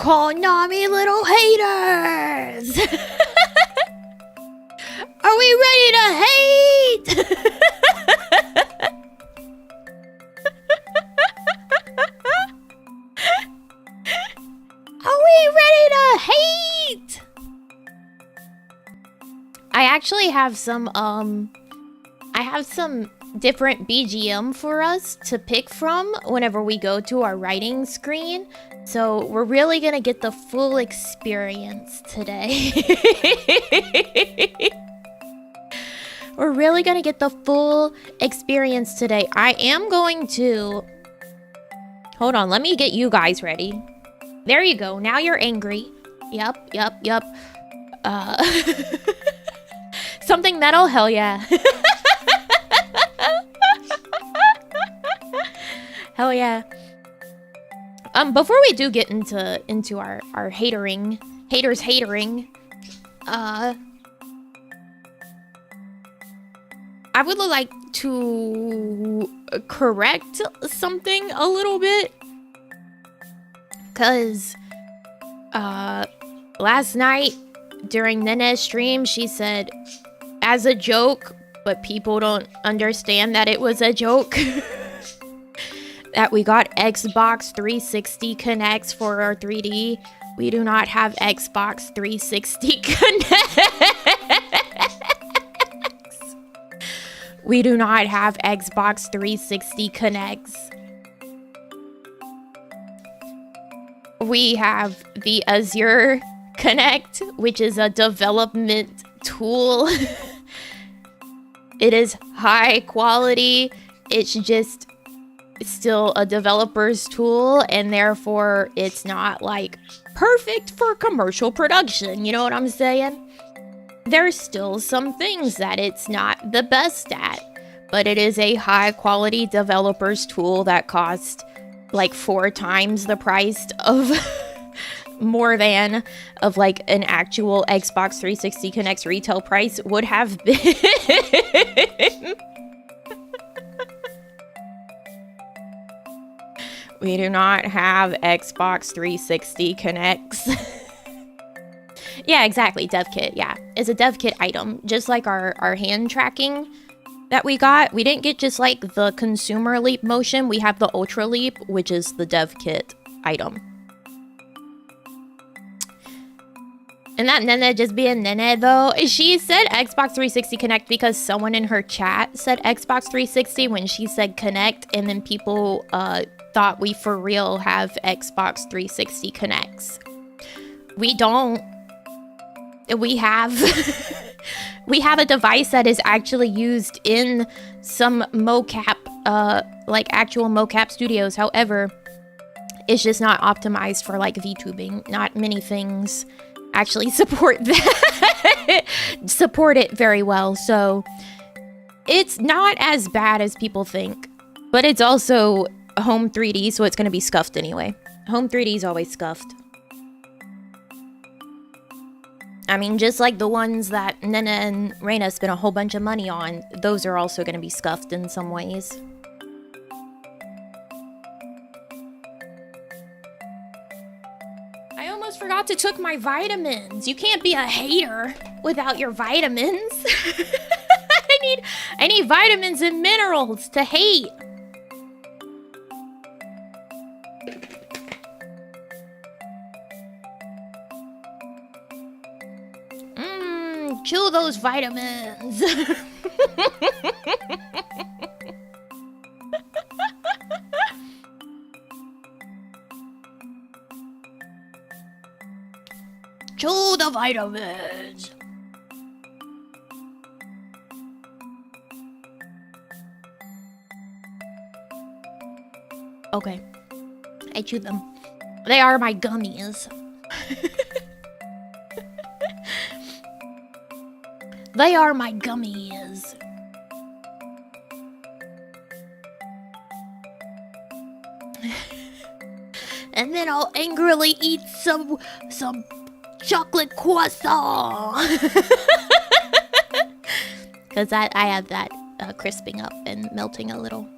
call Nami little haters. Are we ready to hate? Are we ready to hate? I actually have some different BGM for us to pick from whenever we go to our writing screen. So we're really gonna get the full experience today. We're really gonna get the full experience today. I am going to... Hold on, let me get you guys ready. There you go, now you're angry. Yep. Something metal, hell yeah. Hell yeah. Before we do get into our haters hatering, I would like to correct something a little bit, cause last night during Nene's stream she said as a joke, but people don't understand that it was a joke. That we got Xbox 360 Connects for our 3D. We do not have Xbox 360 Connects. We do not have Xbox 360 Connects. We have the Azure Connect, which is a development tool. It is high quality. It's just still a developer's tool, and therefore it's not like perfect for commercial production, you know what I'm saying? There's still some things that it's not the best at, but it is a high quality developer's tool that costs like 4 times the price of more than of like an actual Xbox 360 Connect's retail price would have been. We do not have Xbox 360 Connects. Yeah, exactly. Dev kit. Yeah, it's a dev kit item, just like our hand tracking that we got. We didn't get just like the consumer leap motion. We have the ultra leap, which is the dev kit item. And that Nene just being Nene though, she said Xbox 360 Connect because someone in her chat said Xbox 360 when she said Connect, and then people thought we for real have Xbox 360 Connects. We don't. We have we have a device that is actually used in some mocap, like actual mocap studios. However, it's just not optimized for like VTubing. Not many things actually support that. Support it very well. So it's not as bad as people think, but it's also home 3D, so it's going to be scuffed anyway. Home 3D is always scuffed. I mean, just like the ones that Nena and Reina spent a whole bunch of money on, those are also going to be scuffed in some ways. I almost forgot to took my vitamins. You can't be a hater without your vitamins. I need vitamins and minerals to hate. Chew those vitamins. Chew the vitamins. Okay. I chew them. They are my gummies. They are my gummies. And then I'll angrily eat some chocolate croissant. Because I have that crisping up and melting a little.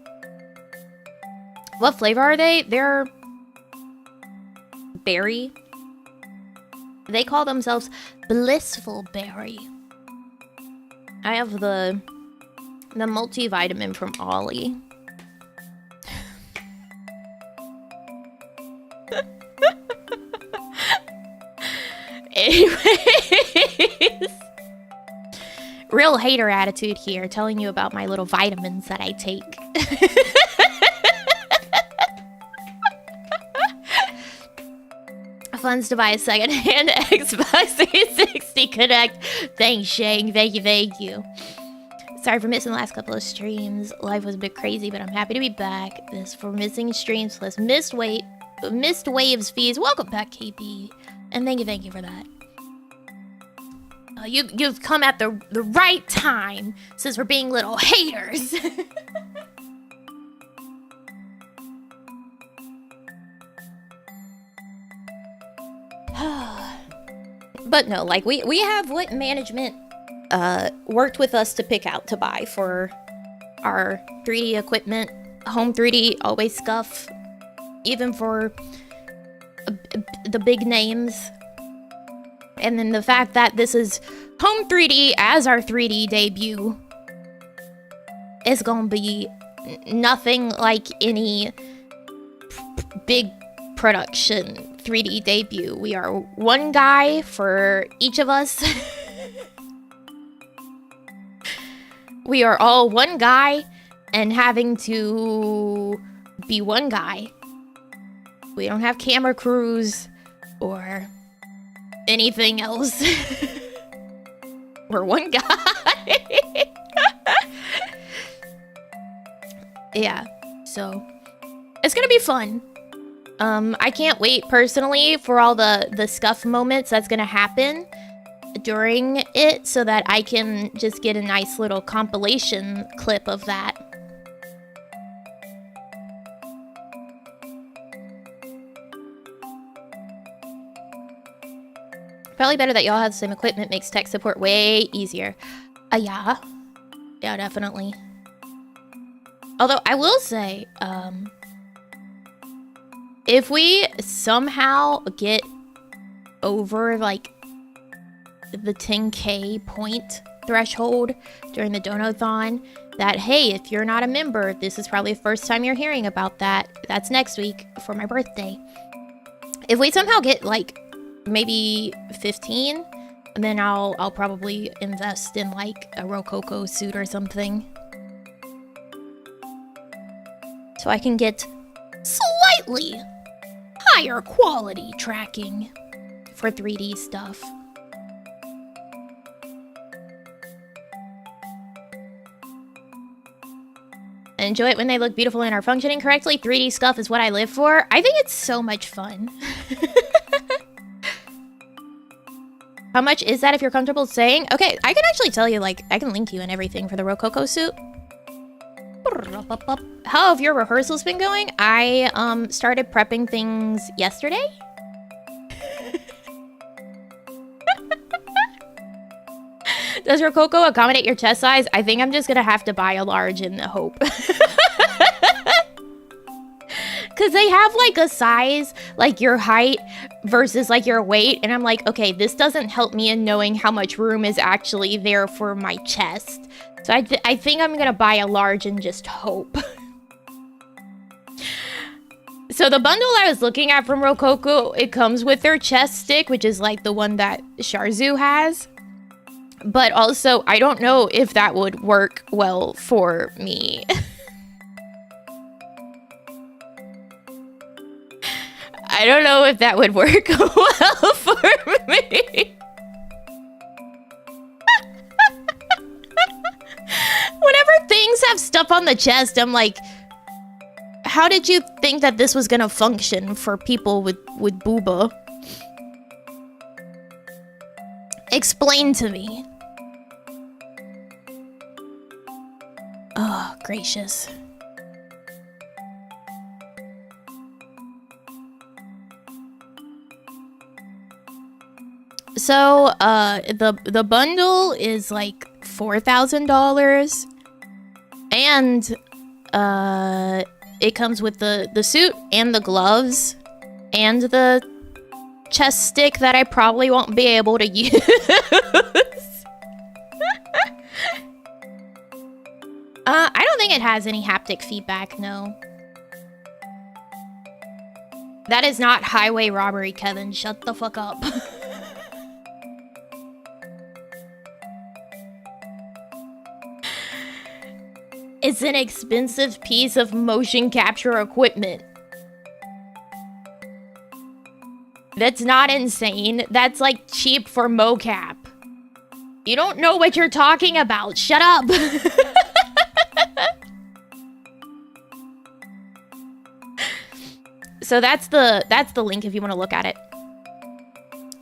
What flavor are they? They're berry. They call themselves Blissful Berry. I have the multivitamin from Ollie. Anyways, real hater attitude here, telling you about my little vitamins that I take. Funds to buy a second-hand Xbox 360 Connect. Thanks, Shang. Thank you. Sorry for missing the last couple of streams. Life was a bit crazy, but I'm happy to be back. This for missing streams plus missed waves fees. Welcome back, KB. And thank you for that. You've come at the right time, since we're being little haters. But no, like we have what management worked with us to pick out to buy for our 3D equipment. Home 3D, always scuff, even for the big names. And then the fact that this is Home 3D as our 3D debut is gonna be nothing like any big production 3D debut. We are one guy for each of us. We are all one guy and having to be one guy. We don't have camera crews or anything else. We're one guy. Yeah, so it's gonna be fun. I can't wait personally for all the scuff moments that's gonna happen during it so that I can just get a nice little compilation clip of that. Probably better that y'all have the same equipment, makes tech support way easier. Yeah, definitely. Although I will say, if we somehow get over like the 10K point threshold during the Donathon, that hey, if you're not a member, this is probably the first time you're hearing about that. That's next week for my birthday. If we somehow get like maybe 15, then I'll probably invest in like a Rococo suit or something, so I can get slightly higher quality tracking for 3D stuff. I enjoy it when they look beautiful and are functioning correctly. 3D stuff is what I live for. I think it's so much fun. How much is that if you're comfortable saying? Okay, I can actually tell you, like, I can link you and everything for the Rococo suit. How have your rehearsals been going? I started prepping things yesterday. Does Rococo accommodate your chest size? I think I'm just gonna have to buy a large in the hope. Because they have like a size, like your height versus like your weight. And I'm like, okay, this doesn't help me in knowing how much room is actually there for my chest. So I think I'm gonna buy a large and just hope. So the bundle I was looking at from Rococo, it comes with their chest stick, which is like the one that Sharzu has. But also, I don't know if that would work well for me. I don't know if that would work well for me. Whenever things have stuff on the chest, I'm like, how did you think that this was gonna function for people with booba? Explain to me. Oh, gracious. So, the bundle is like $4,000, and it comes with the suit and the gloves and the chest stick that I probably won't be able to use. I don't think it has any haptic feedback, no. That is not highway robbery, Kevin. Shut the fuck up. It's an expensive piece of motion capture equipment. That's not insane. That's like cheap for mocap. You don't know what you're talking about. Shut up. So that's the link if you want to look at it.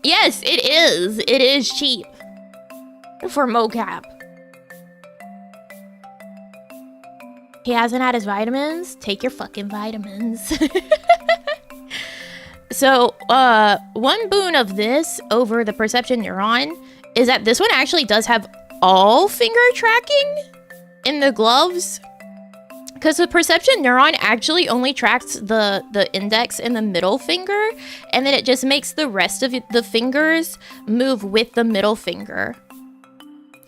Yes, it is. It is cheap for mocap. He hasn't had his vitamins? Take your fucking vitamins. So, one boon of this over the perception neuron is that this one actually does have all finger tracking in the gloves. Because the perception neuron actually only tracks the index and the middle finger, and then it just makes the rest of the fingers move with the middle finger.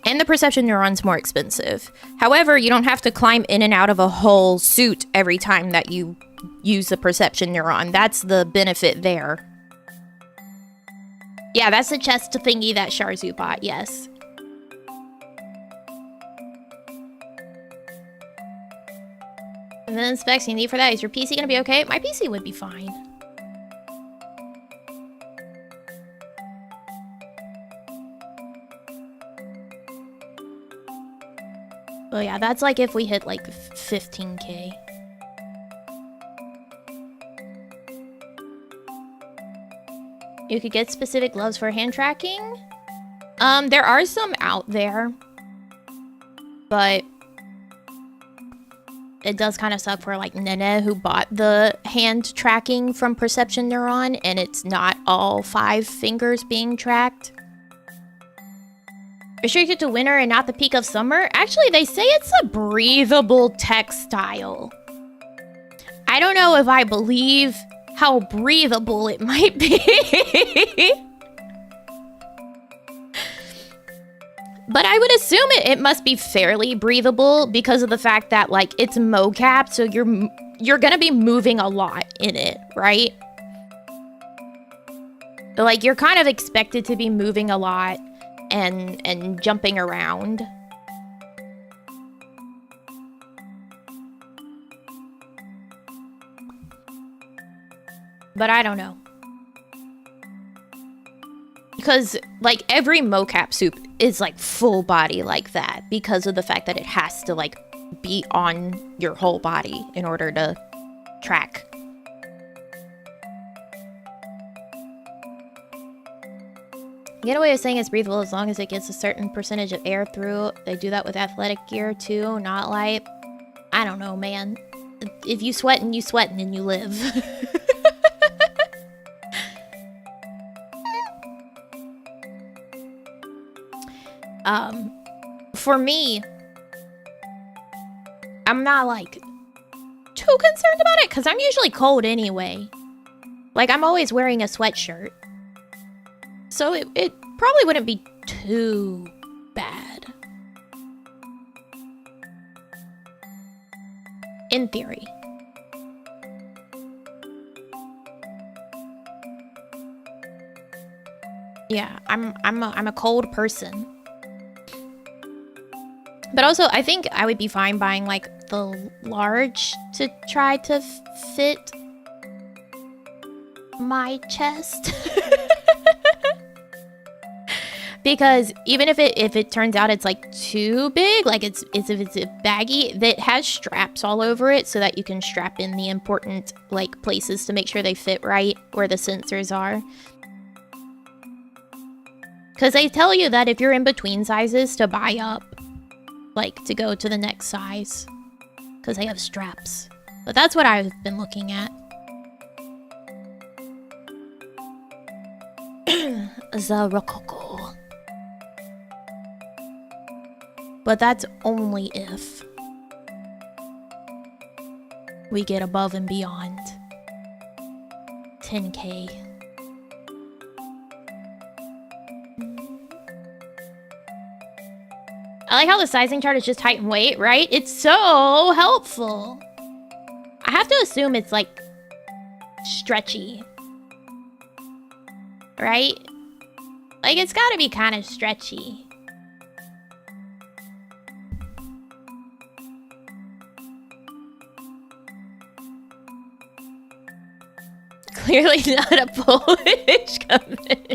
And the perception neuron's more expensive. However, you don't have to climb in and out of a whole suit every time that you use the perception neuron. That's the benefit there. Yeah, that's the chest thingy that Sharzu bought, yes. And then specs you need for that. Is your PC gonna be okay? My PC would be fine. Oh yeah, that's like if we hit like 15K. You could get specific gloves for hand tracking. There are some out there, but it does kind of suck for like Nene who bought the hand tracking from Perception Neuron, and it's not all 5 fingers being tracked. Restricted to winter and not the peak of summer? Actually, they say it's a breathable textile. I don't know if I believe how breathable it might be. But I would assume it must be fairly breathable because of the fact that, like, it's mocap, so you're gonna be moving a lot in it, right? Like, you're kind of expected to be moving a lot and jumping around. But I don't know. Because, like, every mocap suit is, like, full body like that because of the fact that it has to, like, be on your whole body in order to track. Getaway is saying it's breathable as long as it gets a certain percentage of air through. They do that with athletic gear, too, not light. I don't know, man. If you sweatin', and you live. For me, I'm not, like, too concerned about it, because I'm usually cold anyway. Like, I'm always wearing a sweatshirt. So it probably wouldn't be too bad. In theory. Yeah, I'm a cold person. But also, I think I would be fine buying, like, the large to try to fit my chest. Because even if it turns out it's, like, too big, like, if it's baggy, that has straps all over it so that you can strap in the important, like, places to make sure they fit right where the sensors are. Because they tell you that if you're in between sizes to buy up. Like, to go to the next size. Because they have straps. But that's what I've been looking at. The Rococo. But that's only if we get above and beyond 10K. I like how the sizing chart is just height and weight, right? It's so helpful. I have to assume it's like stretchy. Right? Like it's gotta be kind of stretchy. Clearly not a Polish company.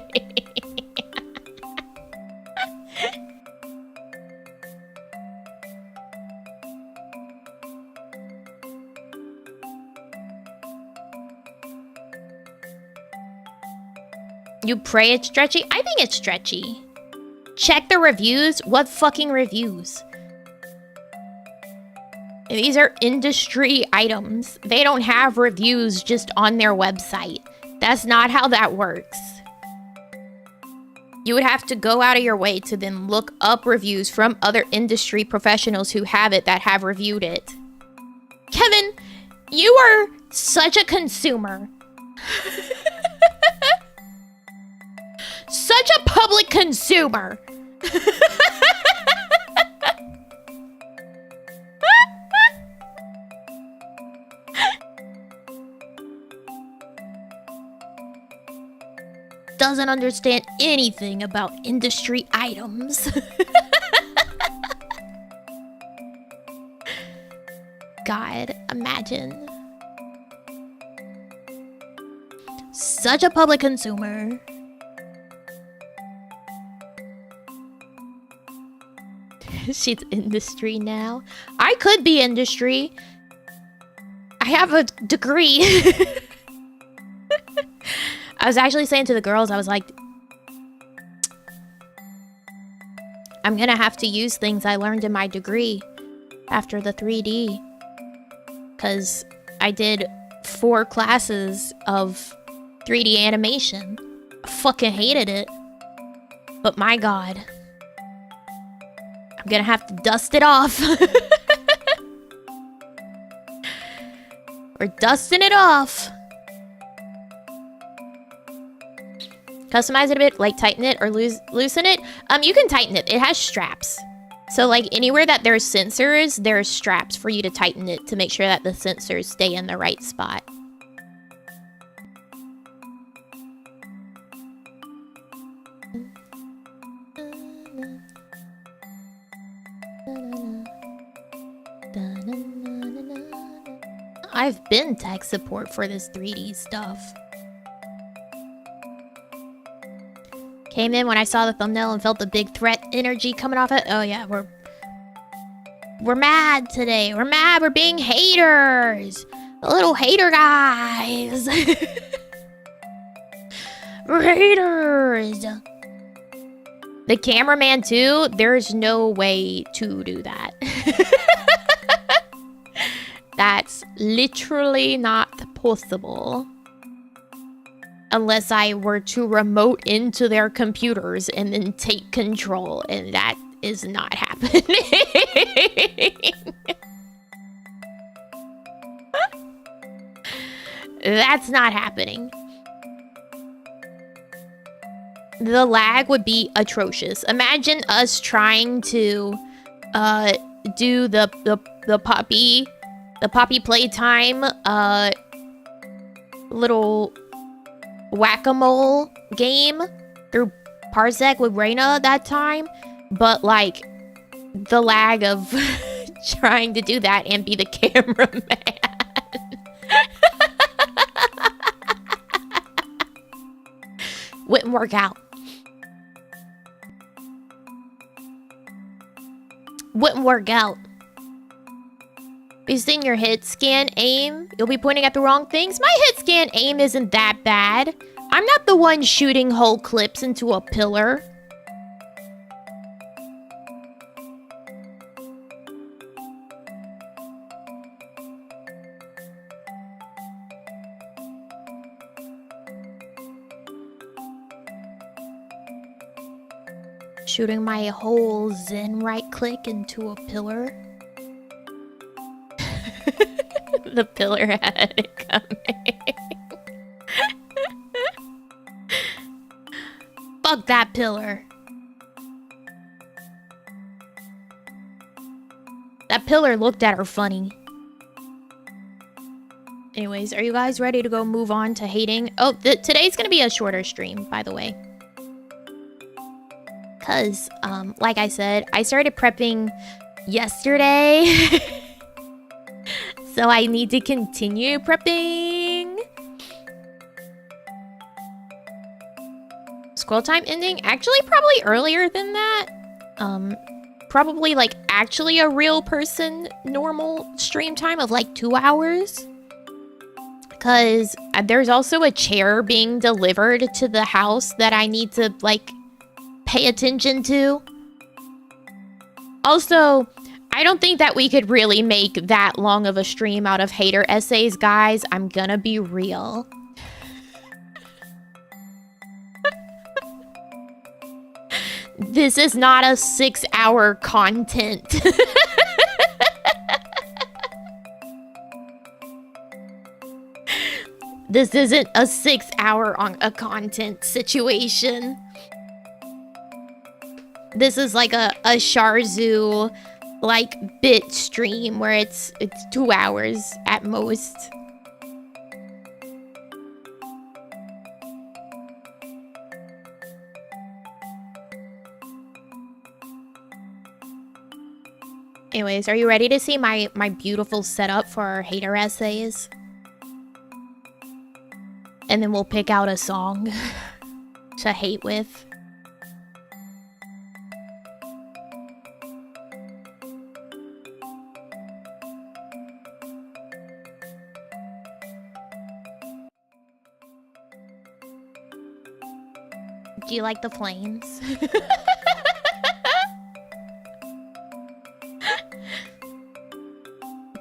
You pray it's stretchy? I think it's stretchy. Check the reviews. What fucking reviews? These are industry items. They don't have reviews just on their website. That's not how that works. You would have to go out of your way to then look up reviews from other industry professionals who have it that have reviewed it. Kevin, you are such a consumer. Such a public consumer. Doesn't understand anything about industry items. God, imagine. Such a public consumer. She's industry now. I could be industry. I have a degree. I was actually saying to the girls, I was like, I'm gonna have to use things I learned in my degree after the 3D. Because I did 4 classes of 3D animation. I fucking hated it. But my God. I'm gonna have to dust it off. We're dusting it off. Customize it a bit, like tighten it or loosen it. You can tighten it. It has straps. So like anywhere that there's sensors, there's straps for you to tighten it to make sure that the sensors stay in the right spot. I've been tech support for this 3D stuff. Came in when I saw the thumbnail and felt the big threat energy coming off it. Oh yeah, we're mad today. We're mad. We're being haters. The little hater guys. We're haters. The cameraman too. There's no way to do that. That's literally not possible. Unless I were to remote into their computers and then take control, and that is not happening. That's not happening. The lag would be atrocious. Imagine us trying to do the puppy playtime little whack-a-mole game through Parsec with Reina that time, but like the lag of trying to do that and be the cameraman. Wouldn't work out. Wouldn't work out. Based on your hit scan aim, you'll be pointing at the wrong things. My hit scan aim isn't that bad. I'm not the one shooting whole clips into a pillar. Shooting my whole Zen right click into a pillar. The pillar had it coming. Fuck that pillar. pillar looked at her funny. Anyways, are you guys ready to go move on to hating? Oh, today's gonna be a shorter stream, by the way. Cause, like I said, I started prepping yesterday. So I need to continue prepping. Scroll time ending? Actually, probably earlier than that. Probably like actually a real person normal stream time of like 2 hours. Because there's also a chair being delivered to the house that I need to like pay attention to. Also, I don't think that we could really make that long of a stream out of hater essays, guys. I'm gonna be real. This is not a 6-hour content. This isn't a 6-hour on a content situation. This is like a Sharzu like bit stream where it's 2 hours at most. Anyways, are you ready to see my beautiful setup for our hater essays? And then we'll pick out a song to hate with. Do you like the flames?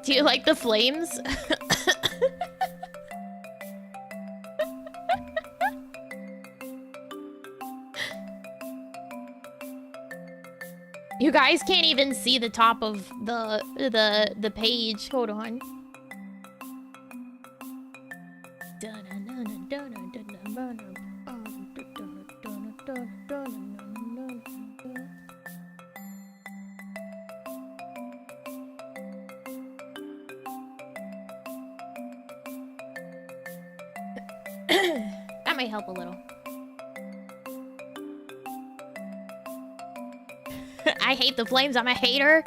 Do you like the flames? You guys can't even see the top of the page. Hold on. That might help a little. I hate the flames. I'm a hater.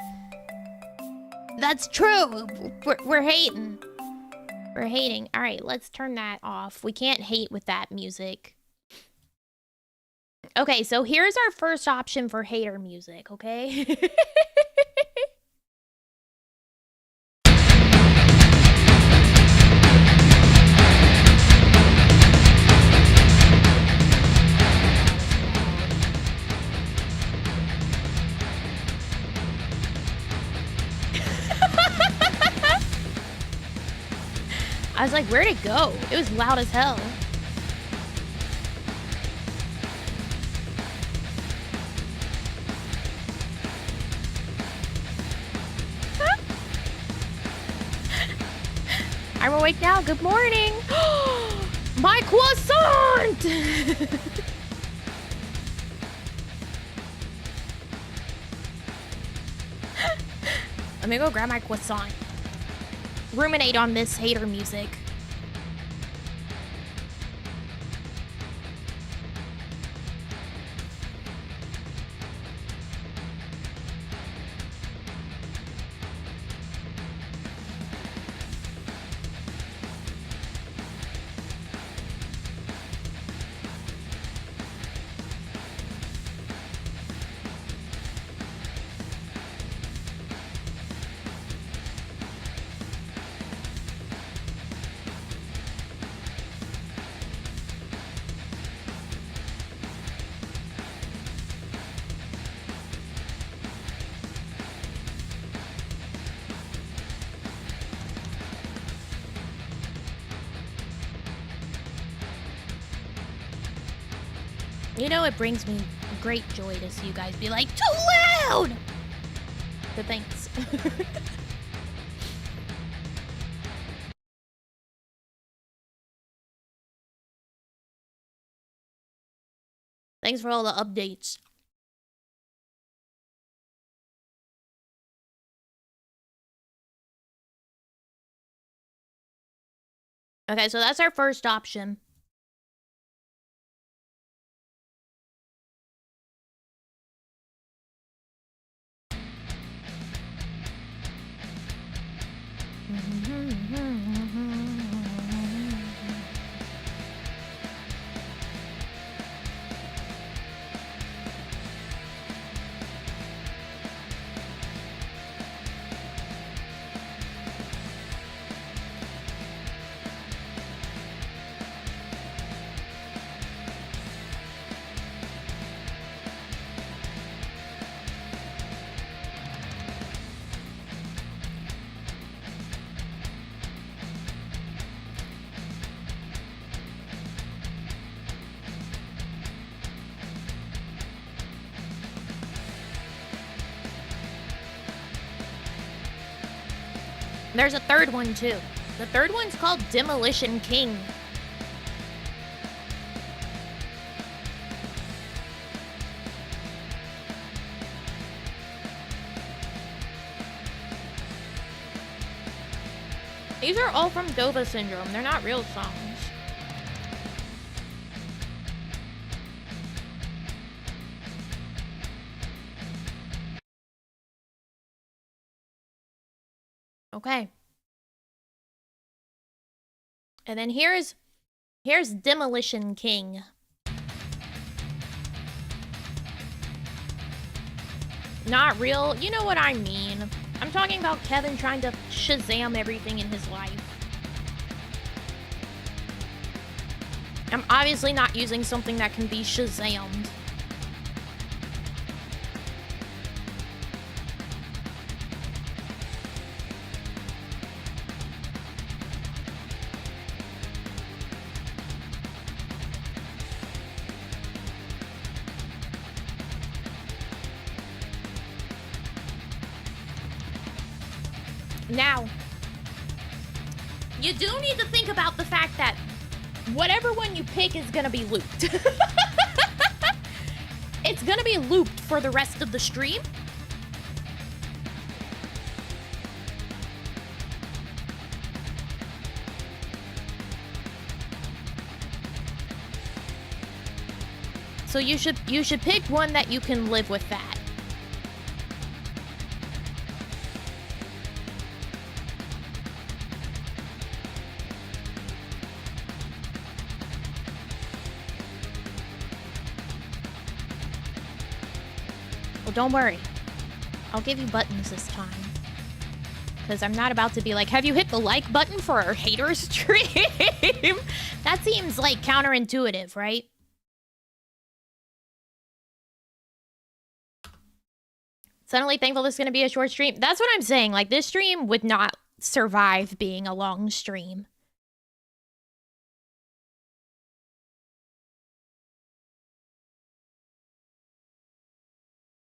That's true. We're hating. We're hating. All right, let's turn that off. We can't hate with that music. Okay, so here's our first option for hater music, okay? I was like, where'd it go? It was loud as hell. I'm awake now. Good morning. My croissant! Let me go grab my croissant. Ruminate on this hater music. You know, it brings me great joy to see you guys be like, too loud! But thanks. Thanks for all the updates. Okay, so that's our first option. There's a third one, too. The third one's called Demolition King. These are all from Dova Syndrome. They're not real songs. Okay. And then here's Demolition King. Not real. You know what I mean. I'm talking about Kevin trying to Shazam everything in his life. I'm obviously not using something that can be Shazammed. Now, you do need to think about the fact that whatever one you pick is gonna be looped. It's gonna be looped for the rest of the stream. So you should pick one that you can live with that. Well, don't worry. I'll give you buttons this time. Because I'm not about to be like, have you hit the like button for our hater stream? That seems like counterintuitive, right? Suddenly thankful this is going to be a short stream. That's what I'm saying. Like, this stream would not survive being a long stream.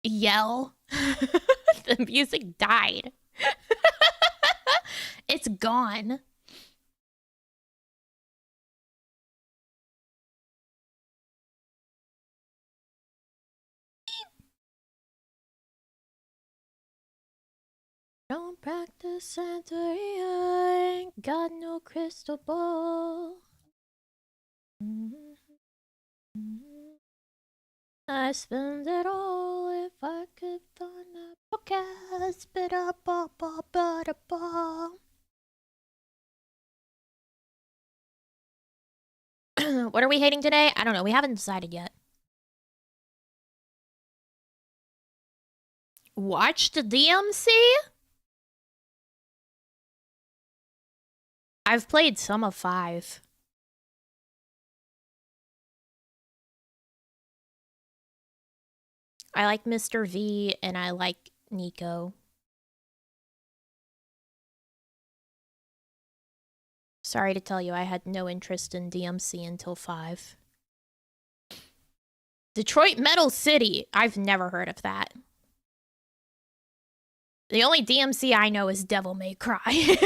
Yell. The music died. It's gone. Don't practice Santeria, ain't got no crystal ball. I spend it all if I could find a podcast. Spit up, ba ba ba da ba. What are we hating today? I don't know. We haven't decided yet. Watch the DMC? I've played some of 5. I like Mr. V and I like Nico. Sorry to tell you, I had no interest in DMC until 5. Detroit Metal City. I've never heard of that. The only DMC I know is Devil May Cry.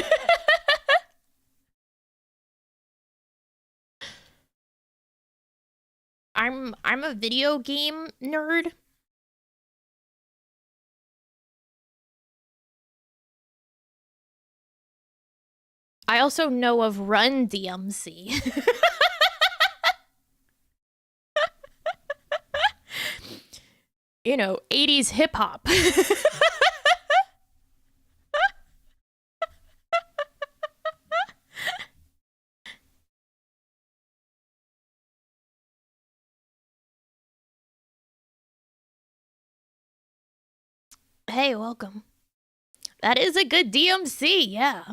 I'm a video game nerd. I also know of Run DMC. You know, 80s hip hop. Hey, welcome. That is a good DMC, yeah.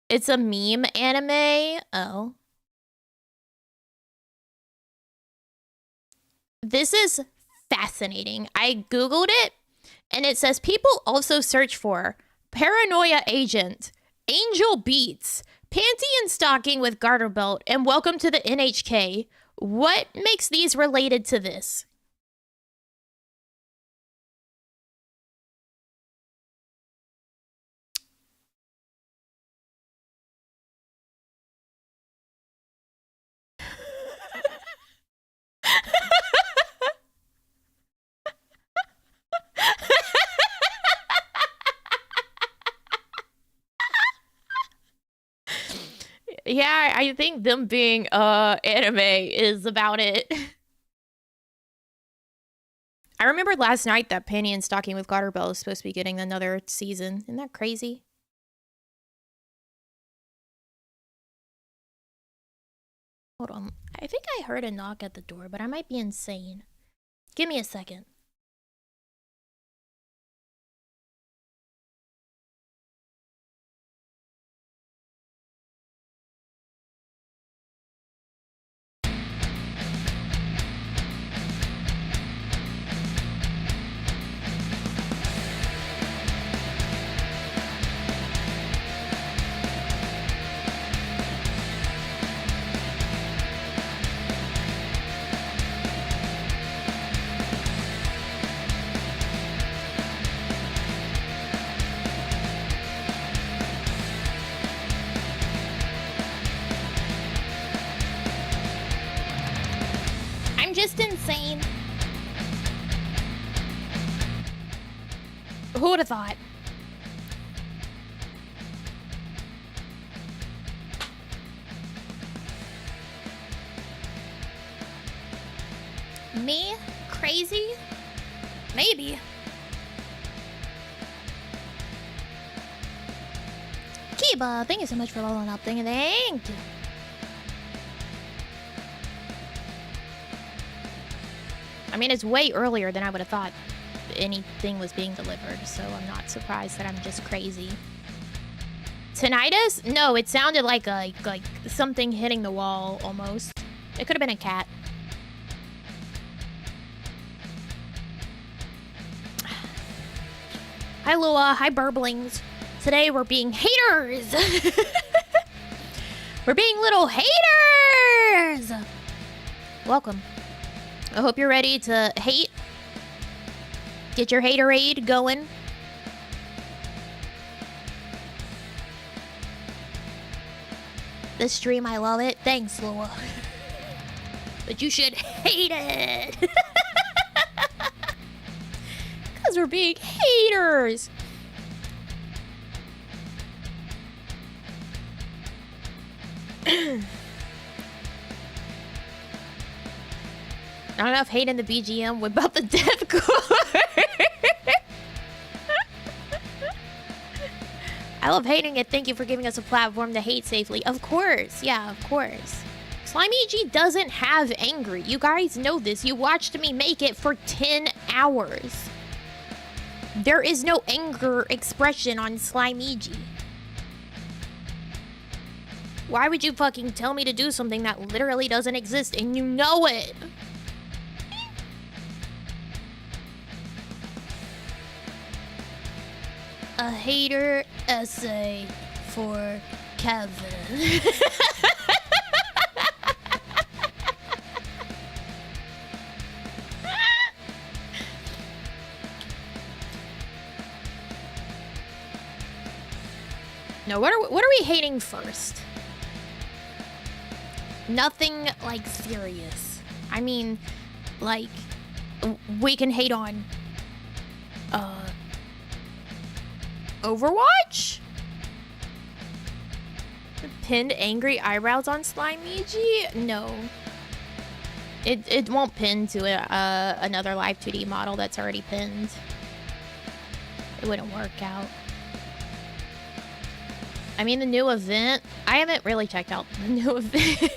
It's a meme anime. Oh. This is fascinating. I Googled it, and it says people also search for Paranoia Agent, Angel Beats, Panty and Stocking with Garter Belt, and Welcome to the NHK. What makes these related to this? Yeah, I think them being anime is about it. I remember last night that Panty and Stocking with Garter Belt is supposed to be getting another season. Isn't that crazy? Hold on. I think I heard a knock at the door, but I might be insane. Give me a second. I'm just insane. Who would have thought? Me? Crazy? Maybe. Kiba, thank you so much for rolling up. Thank you. I mean, it's way earlier than I would have thought anything was being delivered, so I'm not surprised that I'm just crazy. Tinnitus? No, it sounded like something hitting the wall almost. It could have been a cat. Hi, Lua. Hi, Burblings. Today we're being haters. We're being little haters. Welcome. I hope you're ready to hate. Get your haterade going. This stream, I love it. Thanks, Lua. But you should hate it. Because we're being haters. Not enough hate in the BGM. What about the deathcore? I love hating it. Thank you for giving us a platform to hate safely. Of course. Yeah, of course. Slimey doesn't have anger. You guys know this. You watched me make it for 10 hours. There is no anger expression on Slimey. Why would you fucking tell me to do something that literally doesn't exist and you know it? A hater essay for Kevin. No, what are we hating first? Nothing like serious. I mean, like we can hate on Overwatch? Pinned angry eyebrows on Namiji? No. It won't pin to another live 2D model that's already pinned. It wouldn't work out. I mean, the new event, I haven't really checked out the new event.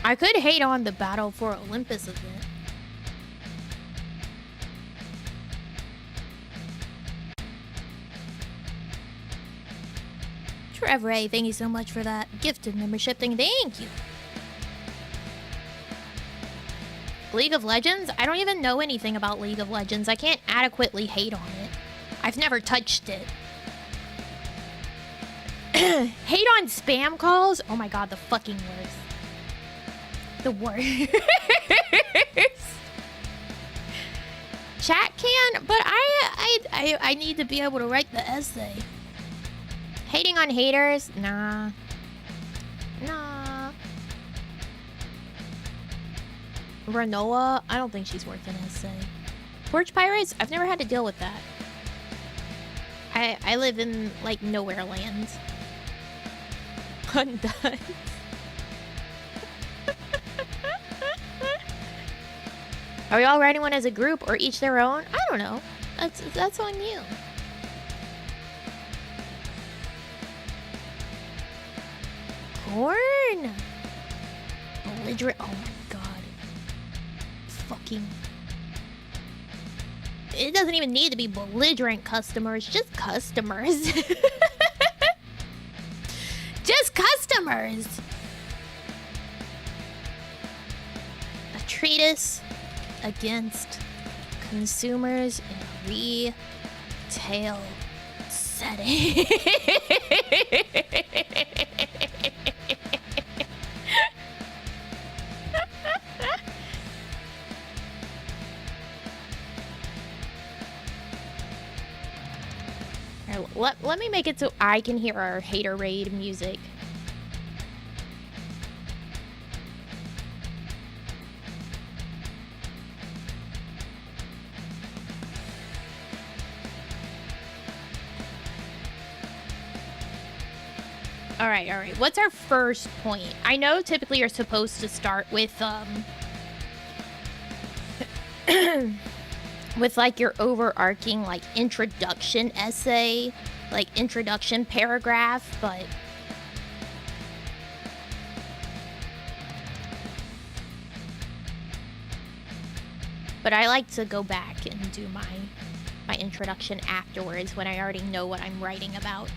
I could hate on the Battle for Olympus event. Trevor A, thank you so much for that gifted membership thing. Thank you. League of Legends? I don't even know anything about League of Legends. I can't adequately hate on it. I've never touched it. Hate on spam calls? Oh my god, the fucking worst. The worst. Chat can, but I need to be able to write the essay. Hating on haters? Nah. Nah. Renoa? I don't think she's worth an essay. Porch Pirates? I've never had to deal with that. I live in, like, nowhere land. Undone. Are we all writing one as a group or each their own? I don't know. That's on you. Corn! Belligerent. Oh my god. Fucking. It doesn't even need to be belligerent customers, just customers. Just customers! A treatise against consumers in a retail setting. Let me make it so I can hear our hater raid music. All right. What's our first point? I know typically you're supposed to start with with like your overarching like introduction essay, like introduction paragraph, but I like to go back and do my introduction afterwards when I already know what I'm writing about.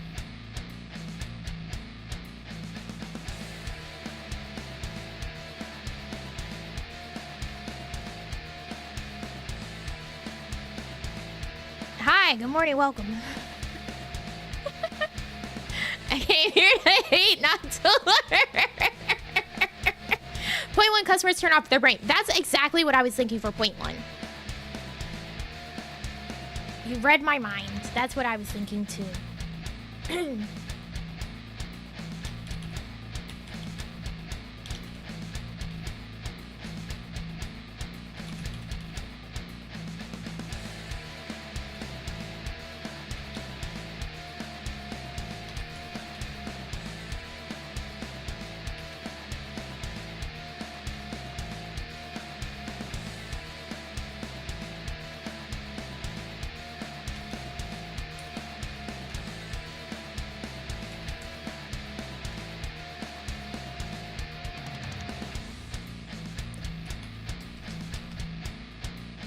Hi, good morning, welcome. I came here to hate, not to learn. Point one, customers turn off their brain. That's exactly what I was thinking for point one. You read my mind. That's what I was thinking too.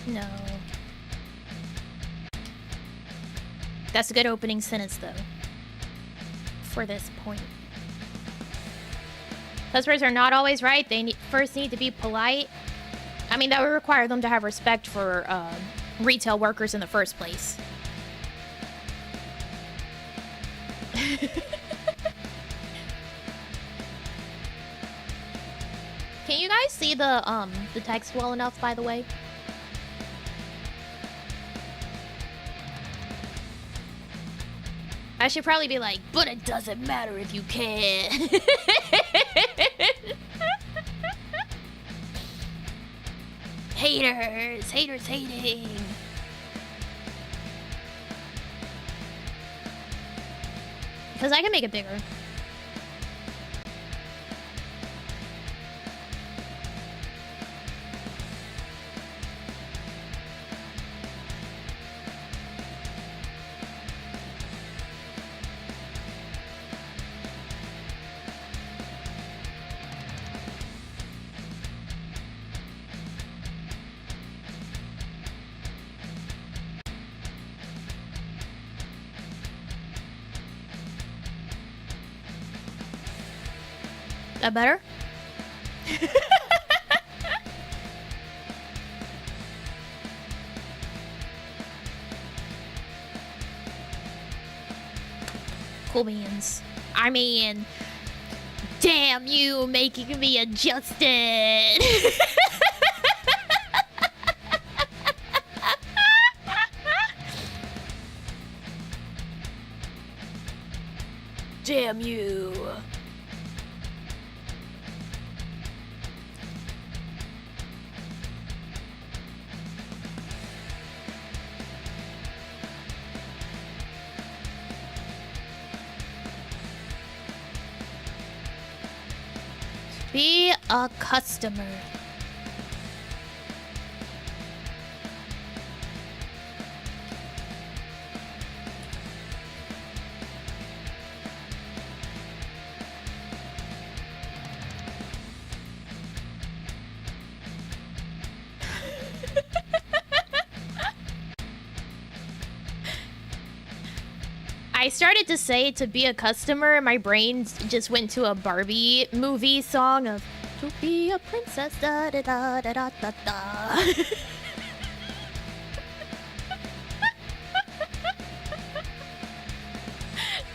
No. That's a good opening sentence, though, for this point. Customers are not always right. They first need to be polite. I mean, that would require them to have respect for retail workers in the first place. Can you guys see the text well enough, by the way? I should probably be like, but it doesn't matter if you can. Haters hating. Because I can make it bigger. That better? Cool beans. I mean, damn you making me adjusted. Damn you. Be a customer. I started to say to be a customer, my brain just went to a Barbie movie song of to be a princess, da da da da da da da.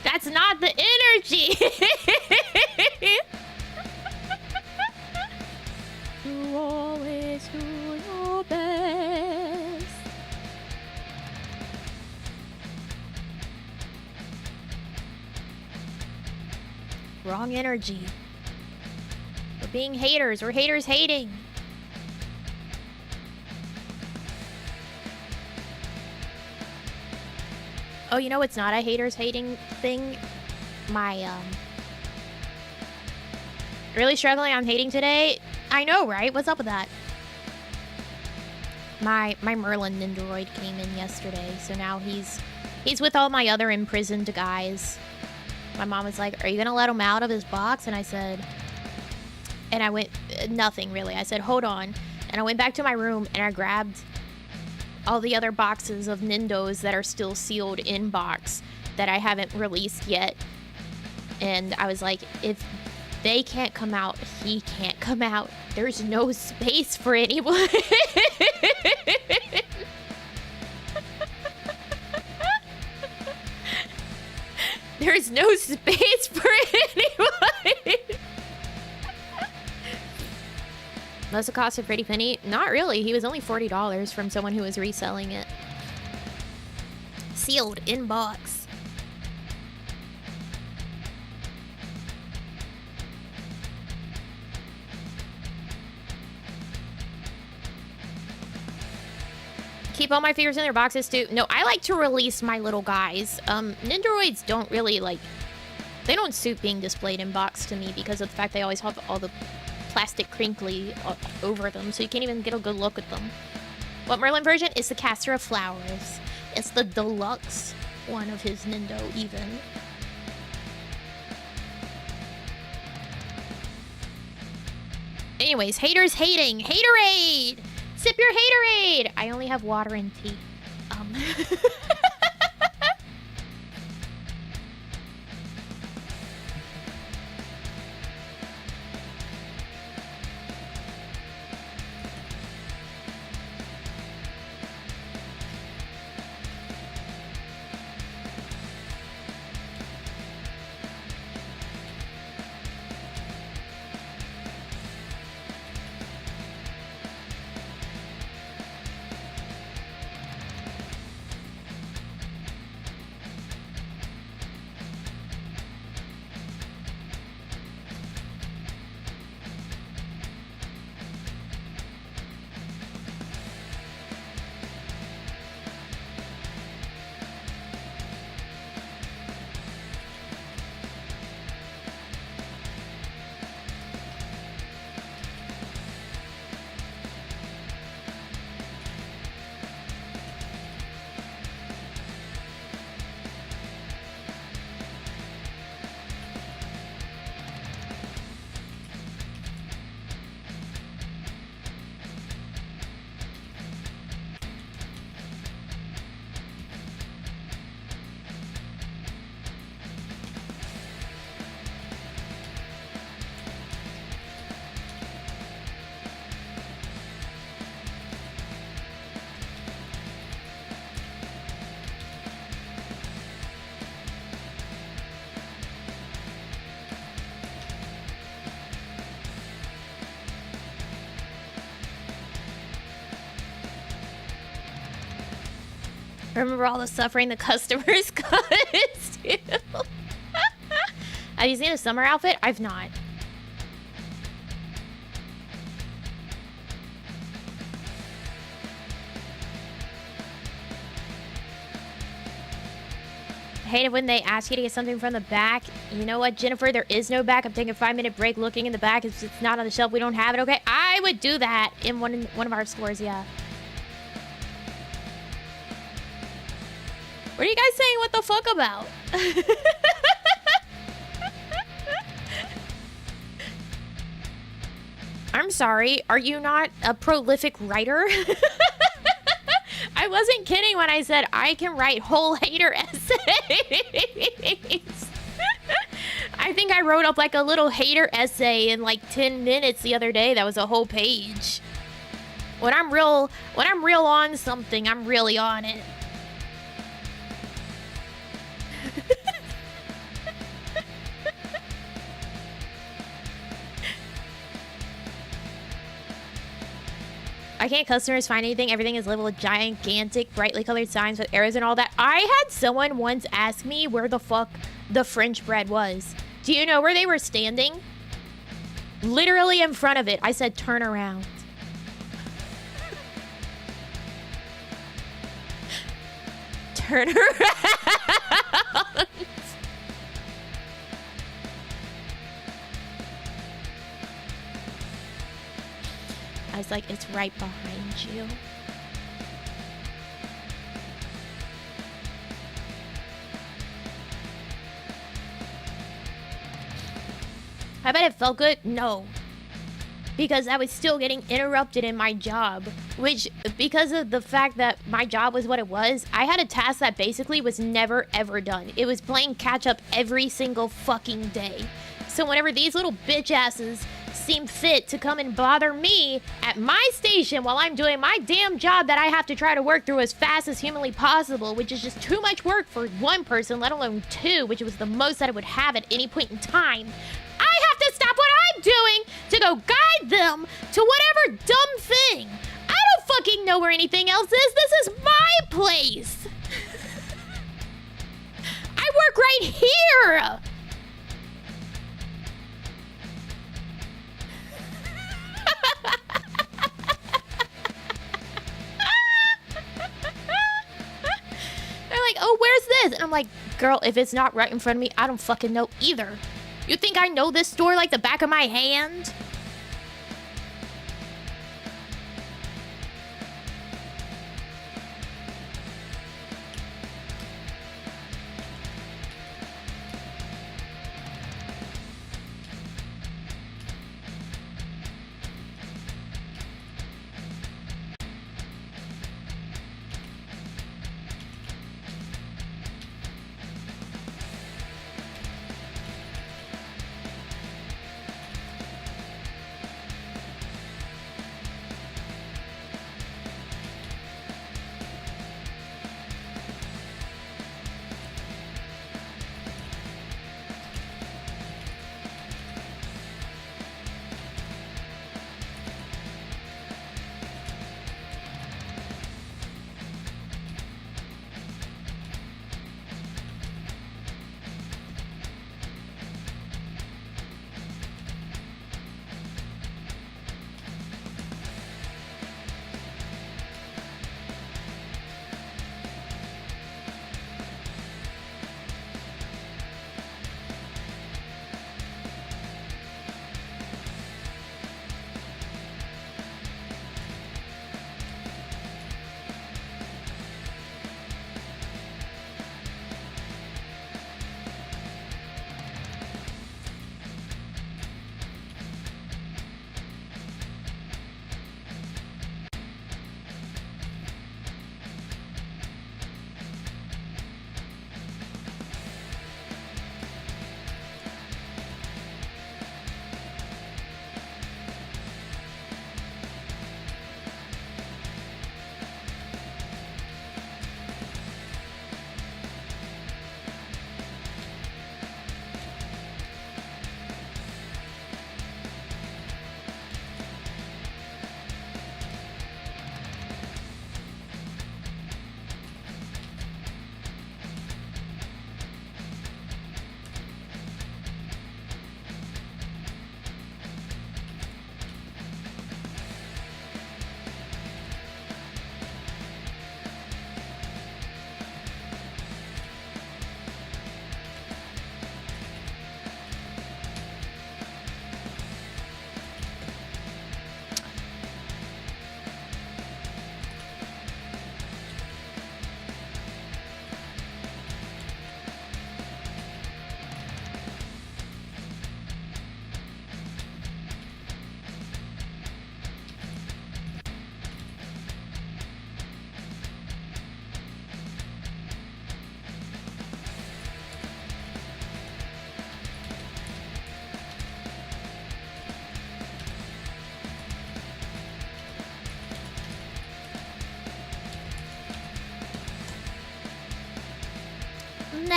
That's not the energy. You always do your best. Wrong energy. We're being haters. We're haters hating. Oh, you know it's not a haters hating thing? My, really struggling on hating today? I know, right? What's up with that? My Merlin Nindoroid came in yesterday, so now he's with all my other imprisoned guys. My mom was like, are you gonna let him out of his box? And I said, and I went, nothing really. I said, hold on. And I went back to my room and I grabbed all the other boxes of Nindos that are still sealed in box that I haven't released yet. And I was like, if they can't come out, he can't come out. There's no space for anyone. There's no space for anyone. Must have cost a pretty penny. Not really. He was only $40 from someone who was reselling it. Sealed in box. Keep all my figures in their boxes too. No, I like to release my little guys. Nindoroids don't really like... They don't suit being displayed in box to me because of the fact they always have all the plastic crinkly over them, so you can't even get a good look at them. What Merlin version is the Caster of Flowers. It's the deluxe one of his Nindo, even. Anyways, haters hating. Haterade! Sip your haterade! I only have water and tea. Remember all the suffering the customers caused you. Have you seen a summer outfit? I've not. I hate it when they ask you to get something from the back. You know what, Jennifer? There is no back. I'm taking a 5-minute break looking in the back. If it's not on the shelf, we don't have it, okay? I would do that in one of our stores, yeah. What are you guys saying what the fuck about? I'm sorry. Are you not a prolific writer? I wasn't kidding when I said I can write whole hater essays. I think I wrote up like a little hater essay in like 10 minutes the other day. That was a whole page. When I'm real on something, I'm really on it. I can't customers find anything. Everything is labeled with gigantic, brightly colored signs with arrows and all that. I had someone once ask me where the fuck the French bread was. Do you know where they were standing? Literally in front of it. I said, turn around. Turn around. I was like, it's right behind you. I bet it felt good. No. Because I was still getting interrupted in my job. Which, because of the fact that my job was what it was, I had a task that basically was never ever done. It was playing catch up every single fucking day. So whenever these little bitch asses seem fit to come and bother me at my station while I'm doing my damn job that I have to try to work through as fast as humanly possible, which is just too much work for one person, let alone two, which was the most that I would have at any point in time. I have to stop what I'm doing to go guide them to whatever dumb thing. I don't fucking know where anything else is. This is my place. I work right here. They're like, oh, where's this? And I'm like, girl, if it's not right in front of me, I don't fucking know either. You think I know this store like the back of my hand?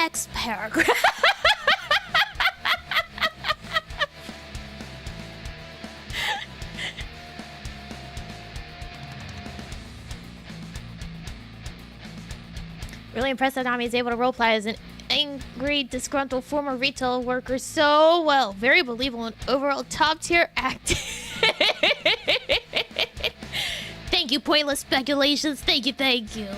next paragraph. Really impressed that Nami is able to roleplay as an angry, disgruntled former retail worker so well. Very believable and overall top-tier acting. Thank you, pointless speculations. Thank you, thank you.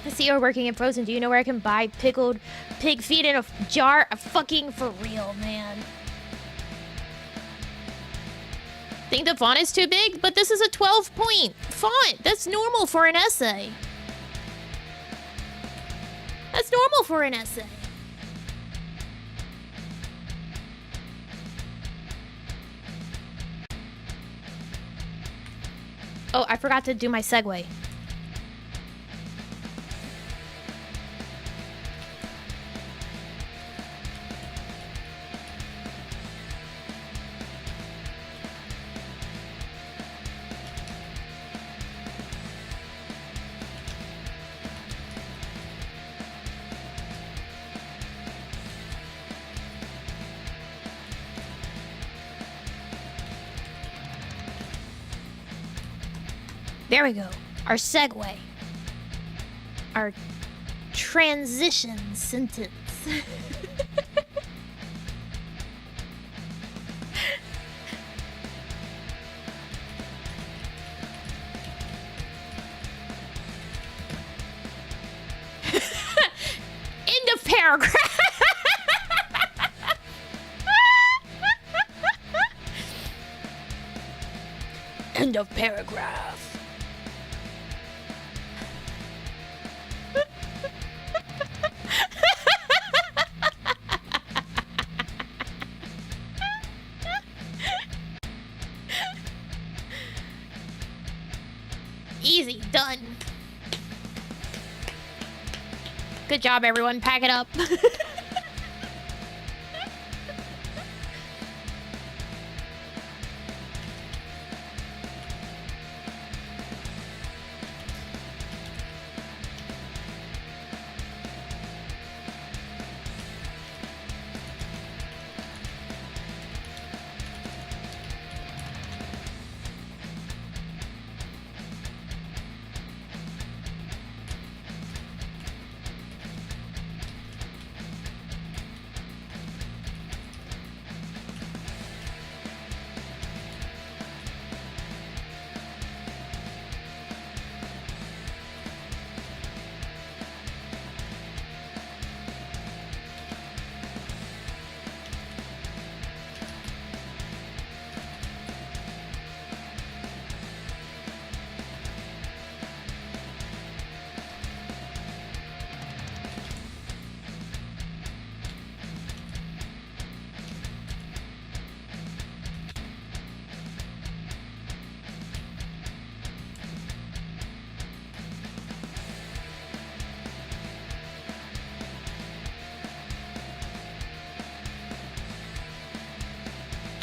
I see you're working in Frozen. Do you know where I can buy pickled pig feet in a jar? Fucking for real, man. Think the font is too big? But this is a 12-point font. That's normal for an essay. That's normal for an essay. Oh, I forgot to do my segue. There we go. Our segue. Our transition sentence. End of paragraph. End of paragraph. Easy, done. Good job, everyone. Pack it up.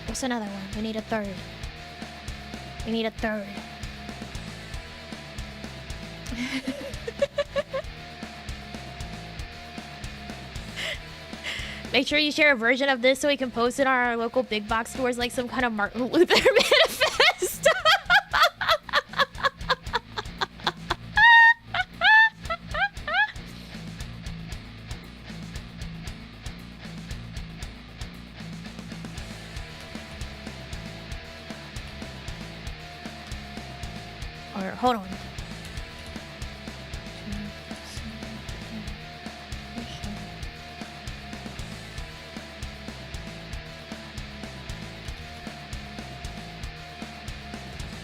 What's another one? We need a third. We need a third. Make sure you share a version of this so we can post it on our local big box stores like some kind of Martin Luther manifest. Or hold on.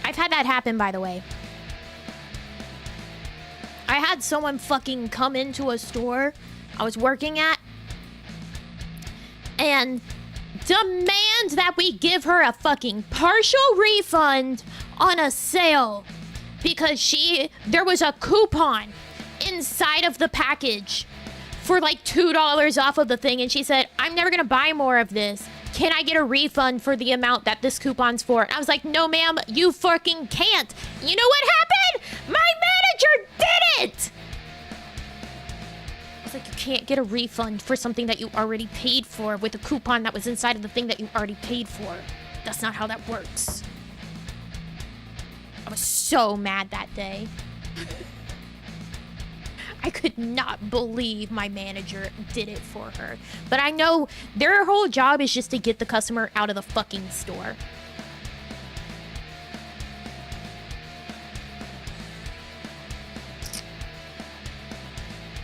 I've had that happen, by the way. I had someone fucking come into a store I was working at and demand that we give her a fucking partial refund on a sale because there was a coupon inside of the package for like $2 off of the thing, and she said, I'm never gonna buy more of this. Can I get a refund for the amount that this coupon's for? And I was like, no, ma'am, you fucking can't. You know what happened? My manager did it! It's like you can't get a refund for something that you already paid for with a coupon that was inside of the thing that you already paid for. That's not how that works. I was so mad that day. I could not believe my manager did it for her. But I know their whole job is just to get the customer out of the fucking store.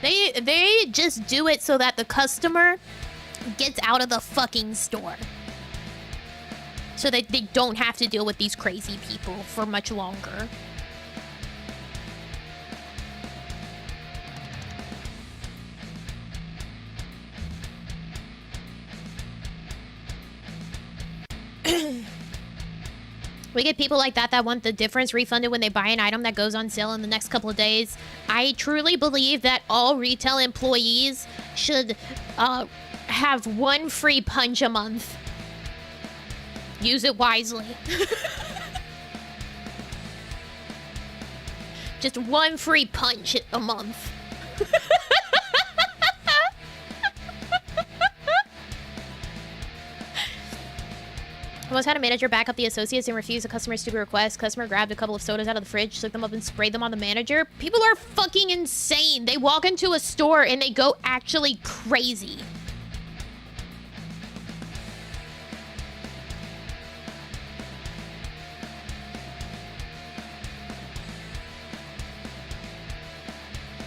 They just do it so that the customer gets out of the fucking store. So that they don't have to deal with these crazy people for much longer. We get people like that want the difference refunded when they buy an item that goes on sale in the next couple of days. I truly believe that all retail employees should have one free punch a month. Use it wisely. Just one free punch a month. I once had a manager back up the associates and refuse a customer's stupid request. Customer grabbed a couple of sodas out of the fridge, took them up and sprayed them on the manager. People are fucking insane. They walk into a store and they go actually crazy.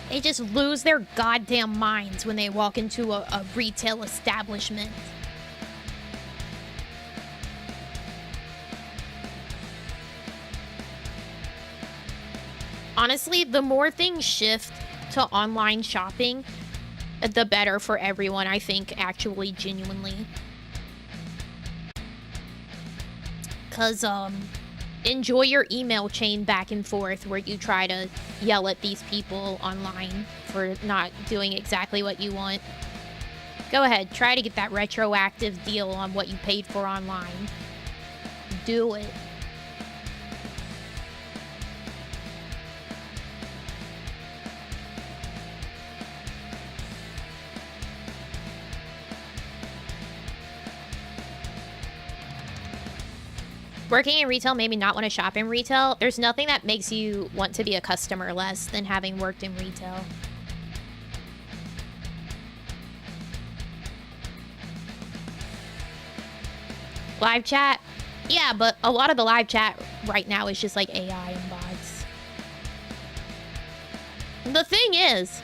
They just lose their goddamn minds when they walk into a retail establishment. Honestly, the more things shift to online shopping, the better for everyone, I think, actually, genuinely. Because, enjoy your email chain back and forth where you try to yell at these people online for not doing exactly what you want. Go ahead, try to get that retroactive deal on what you paid for online. Do it. Working in retail made me not want to shop in retail. There's nothing that makes you want to be a customer less than having worked in retail. Live chat? Yeah, but a lot of the live chat right now is just like AI and bots. The thing is,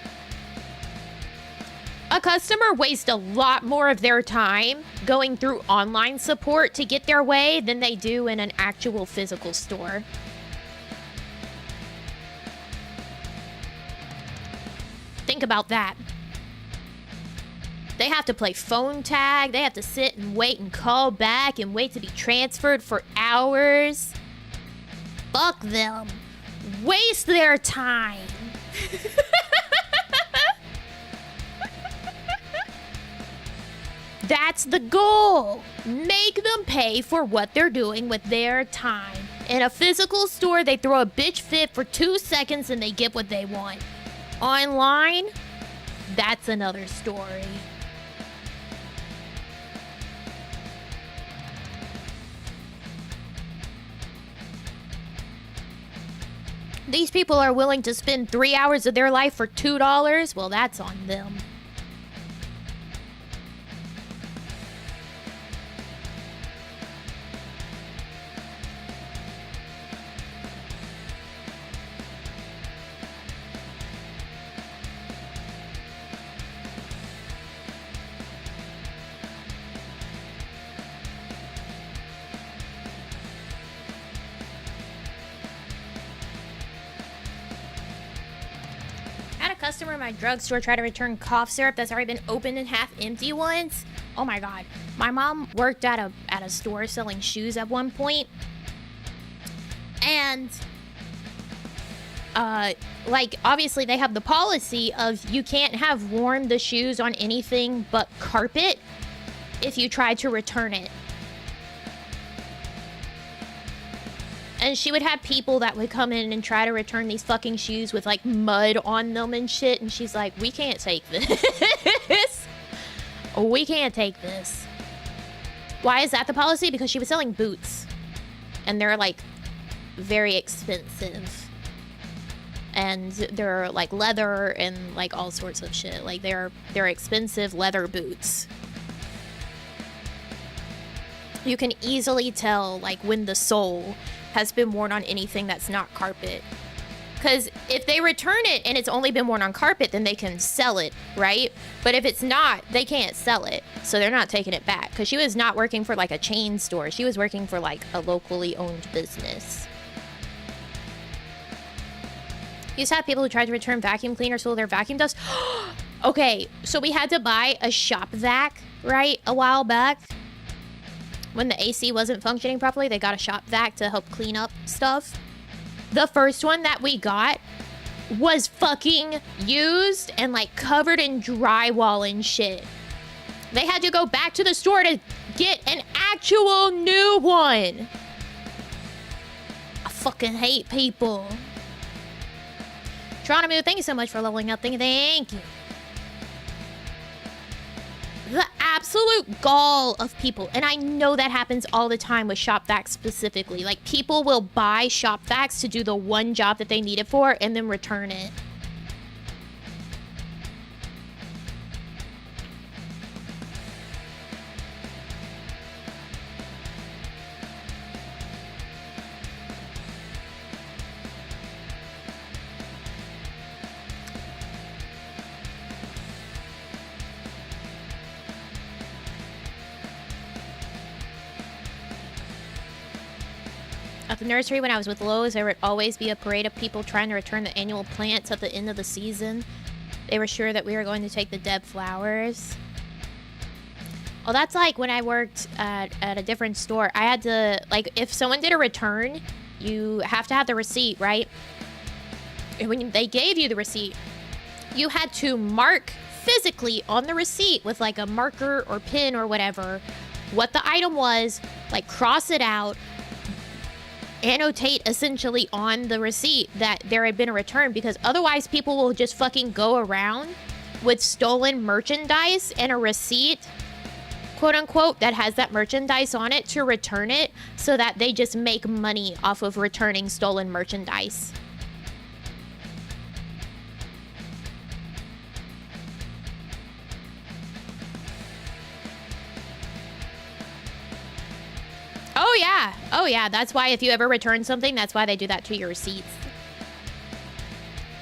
a customer wastes a lot more of their time going through online support to get their way than they do in an actual physical store. Think about that. They have to play phone tag, they have to sit and wait and call back and wait to be transferred for hours. Fuck them. Waste their time. That's the goal. Make them pay for what they're doing with their time. In a physical store, they throw a bitch fit for 2 seconds and they get what they want. Online, that's another story. These people are willing to spend 3 hours of their life for $2? Well, that's on them. Customer in my drugstore tried to return cough syrup that's already been opened and half empty once. Oh my god. My mom worked at a store selling shoes at one point. And like obviously they have the policy of you can't have worn the shoes on anything but carpet if you try to return it. And she would have people that would come in and try to return these fucking shoes with like mud on them and shit. And she's like, we can't take this. We can't take this. Why is that the policy? Because she was selling boots. And they're like very expensive. And they're like leather and like all sorts of shit. Like they're expensive leather boots. You can easily tell like when the sole has been worn on anything that's not carpet. Because if they return it and it's only been worn on carpet, then they can sell it, right? But if it's not, they can't sell it. So they're not taking it back. Because she was not working for like a chain store. She was working for like a locally owned business. You used to have people who tried to return vacuum cleaners so their vacuum dust. Okay, so we had to buy a shop vac, right? A while back. When the AC wasn't functioning properly, they got a shop vac to help clean up stuff. The first one that we got was fucking used and like covered in drywall and shit. They had to go back to the store to get an actual new one. I fucking hate people. Tronomu, thank you so much for leveling up. Thank you. The absolute gall of people, and I know that happens all the time with shop vacs specifically. Like, people will buy shop vacs to do the one job that they need it for and then return it. At the nursery, when I was with Lowe's, there would always be a parade of people trying to return the annual plants at the end of the season. They were sure that we were going to take the dead flowers. Oh, that's like when I worked at a different store. I had to, like, if someone did a return, you have to have the receipt, right? And when they gave you the receipt, you had to mark physically on the receipt with like a marker or pin or whatever what the item was, like cross it out, annotate essentially on the receipt that there had been a return, because otherwise people will just fucking go around with stolen merchandise and a receipt, quote unquote, that has that merchandise on it to return it, so that they just make money off of returning stolen merchandise. Oh yeah. Oh yeah. That's why if you ever return something, that's why they do that to your receipts.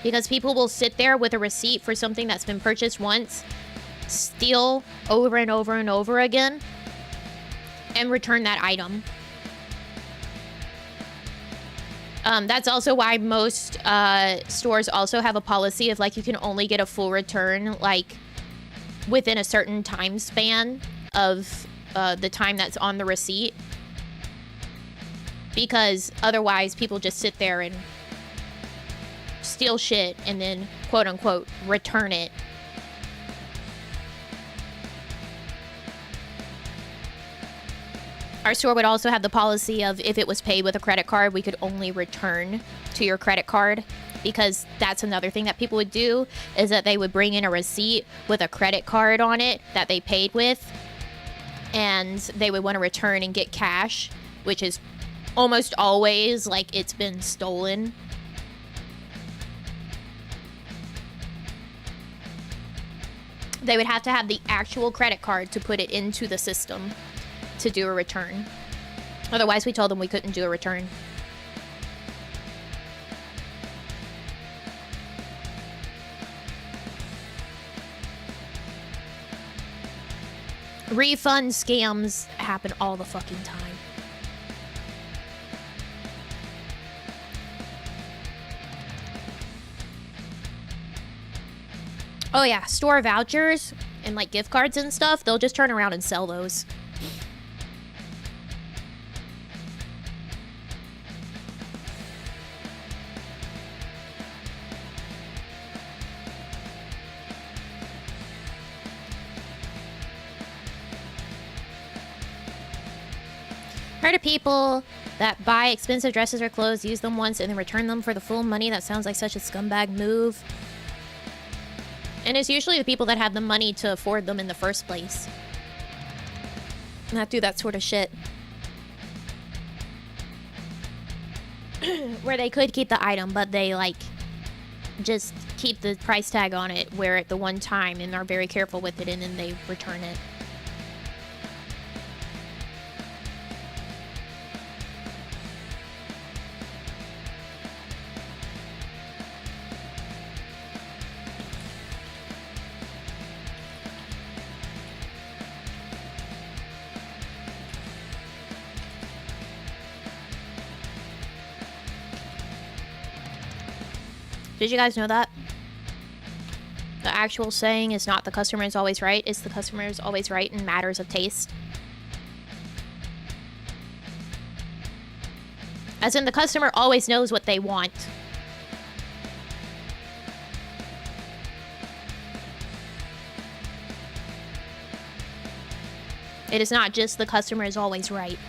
Because people will sit there with a receipt for something that's been purchased once, steal over and over and over again, and return that item. That's also why most stores also have a policy of like you can only get a full return like within a certain time span of the time that's on the receipt. Because otherwise people just sit there and steal shit and then quote unquote return it. Our store would also have the policy of if it was paid with a credit card, we could only return to your credit card, because that's another thing that people would do, is that they would bring in a receipt with a credit card on it that they paid with, and they would want to return and get cash, which is almost always like it's been stolen. They would have to have the actual credit card to put it into the system to do a return. Otherwise, we told them we couldn't do a return. Refund scams happen all the fucking time. Oh yeah, store vouchers and like gift cards and stuff, they'll just turn around and sell those. Heard of people that buy expensive dresses or clothes, use them once, and then return them for the full money. That sounds like such a scumbag move. And it's usually the people that have the money to afford them in the first place. Not do that sort of shit. Where they could keep the item, but they, like, just keep the price tag on it, wear it the one time, and are very careful with it, and then they return it. Did you guys know that? The actual saying is not the customer is always right, it's the customer is always right in matters of taste. As in, the customer always knows what they want. It is not just the customer is always right.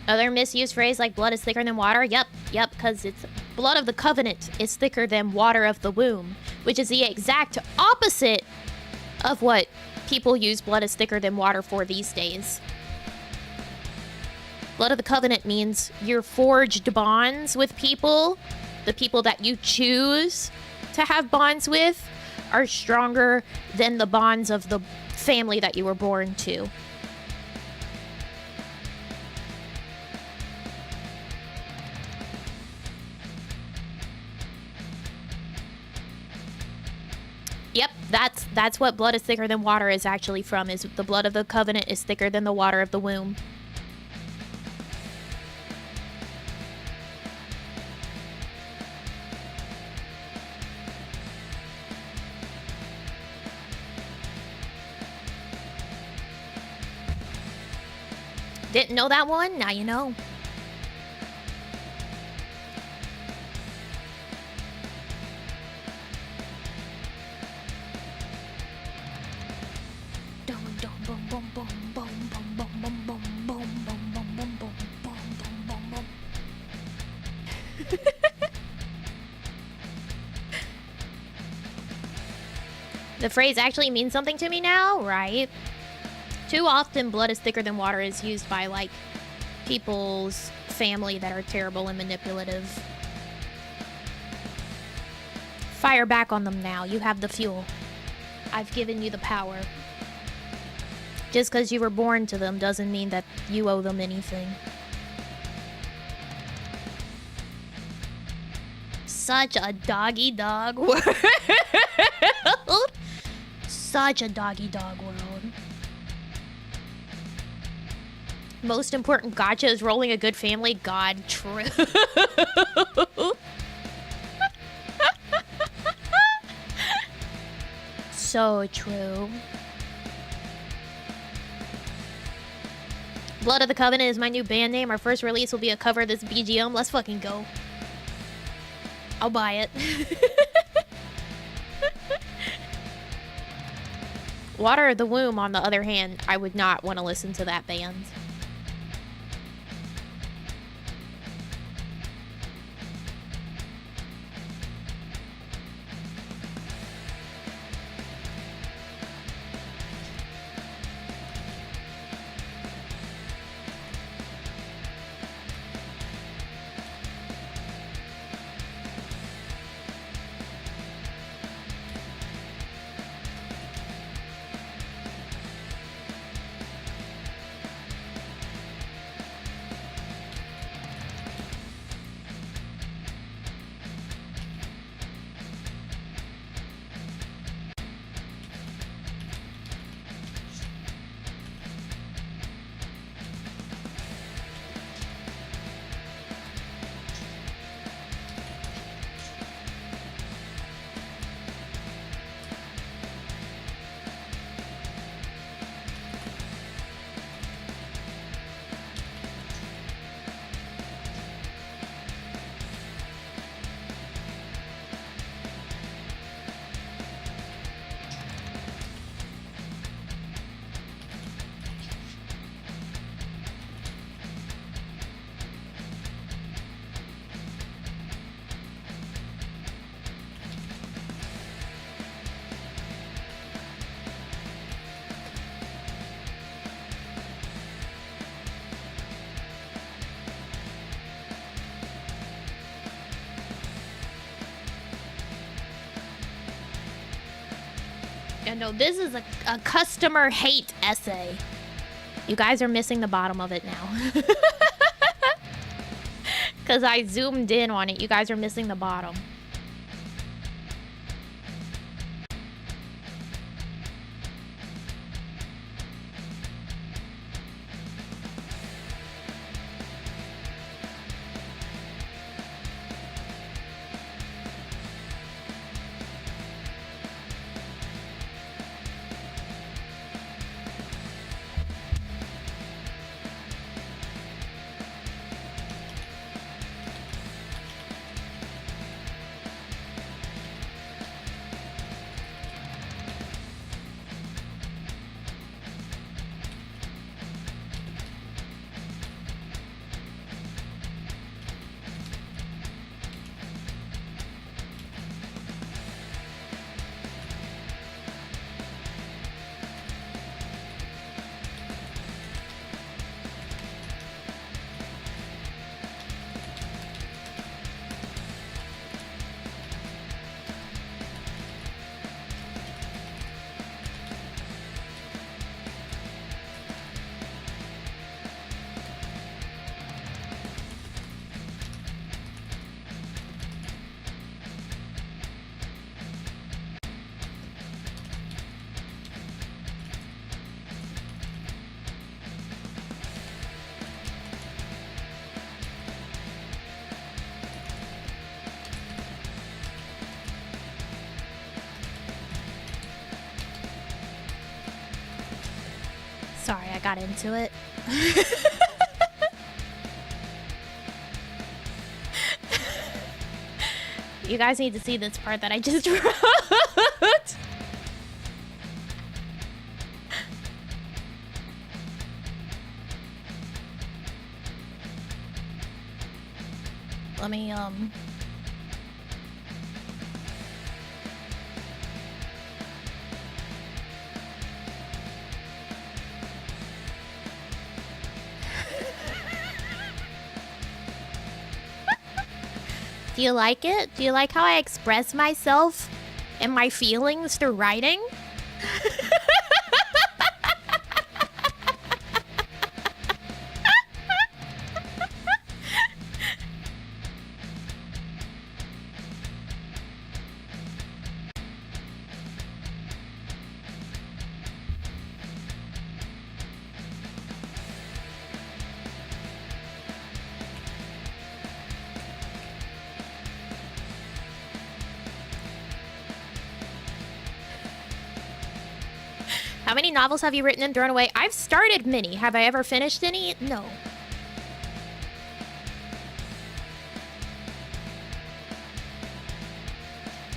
Other misused phrase like blood is thicker than water? Yep, because it's blood of the covenant is thicker than water of the womb, which is the exact opposite of what people use blood is thicker than water for these days. Blood of the covenant means your forged bonds with people, the people that you choose to have bonds with, are stronger than the bonds of the family that you were born to. Yep, that's what blood is thicker than water is actually from, is the blood of the covenant is thicker than the water of the womb. Didn't know that one? Now you know. The phrase actually means something to me now, right? Too often, blood is thicker than water is used by, like, people's family that are terrible and manipulative. Fire back on them now. You have the fuel. I've given you the power. Just because you were born to them doesn't mean that you owe them anything. Such a doggy-dog world. Such a doggy-dog world. Most important gotcha is rolling a good family. God, true. So true. Blood of the Covenant is my new band name. Our first release will be a cover of this BGM. Let's fucking go. I'll buy it. Water of the Womb, on the other hand, I would not want to listen to that band. Yeah, no, this is a customer hate essay. You guys are missing the bottom of it now. Because I zoomed in on it. You guys are missing the bottom. Sorry, I got into it. You guys need to see this part that I just wrote. Let me, Do you like it? Do you like how I express myself and my feelings through writing? How many novels have you written and thrown away? I've started many. Have I ever finished any? No.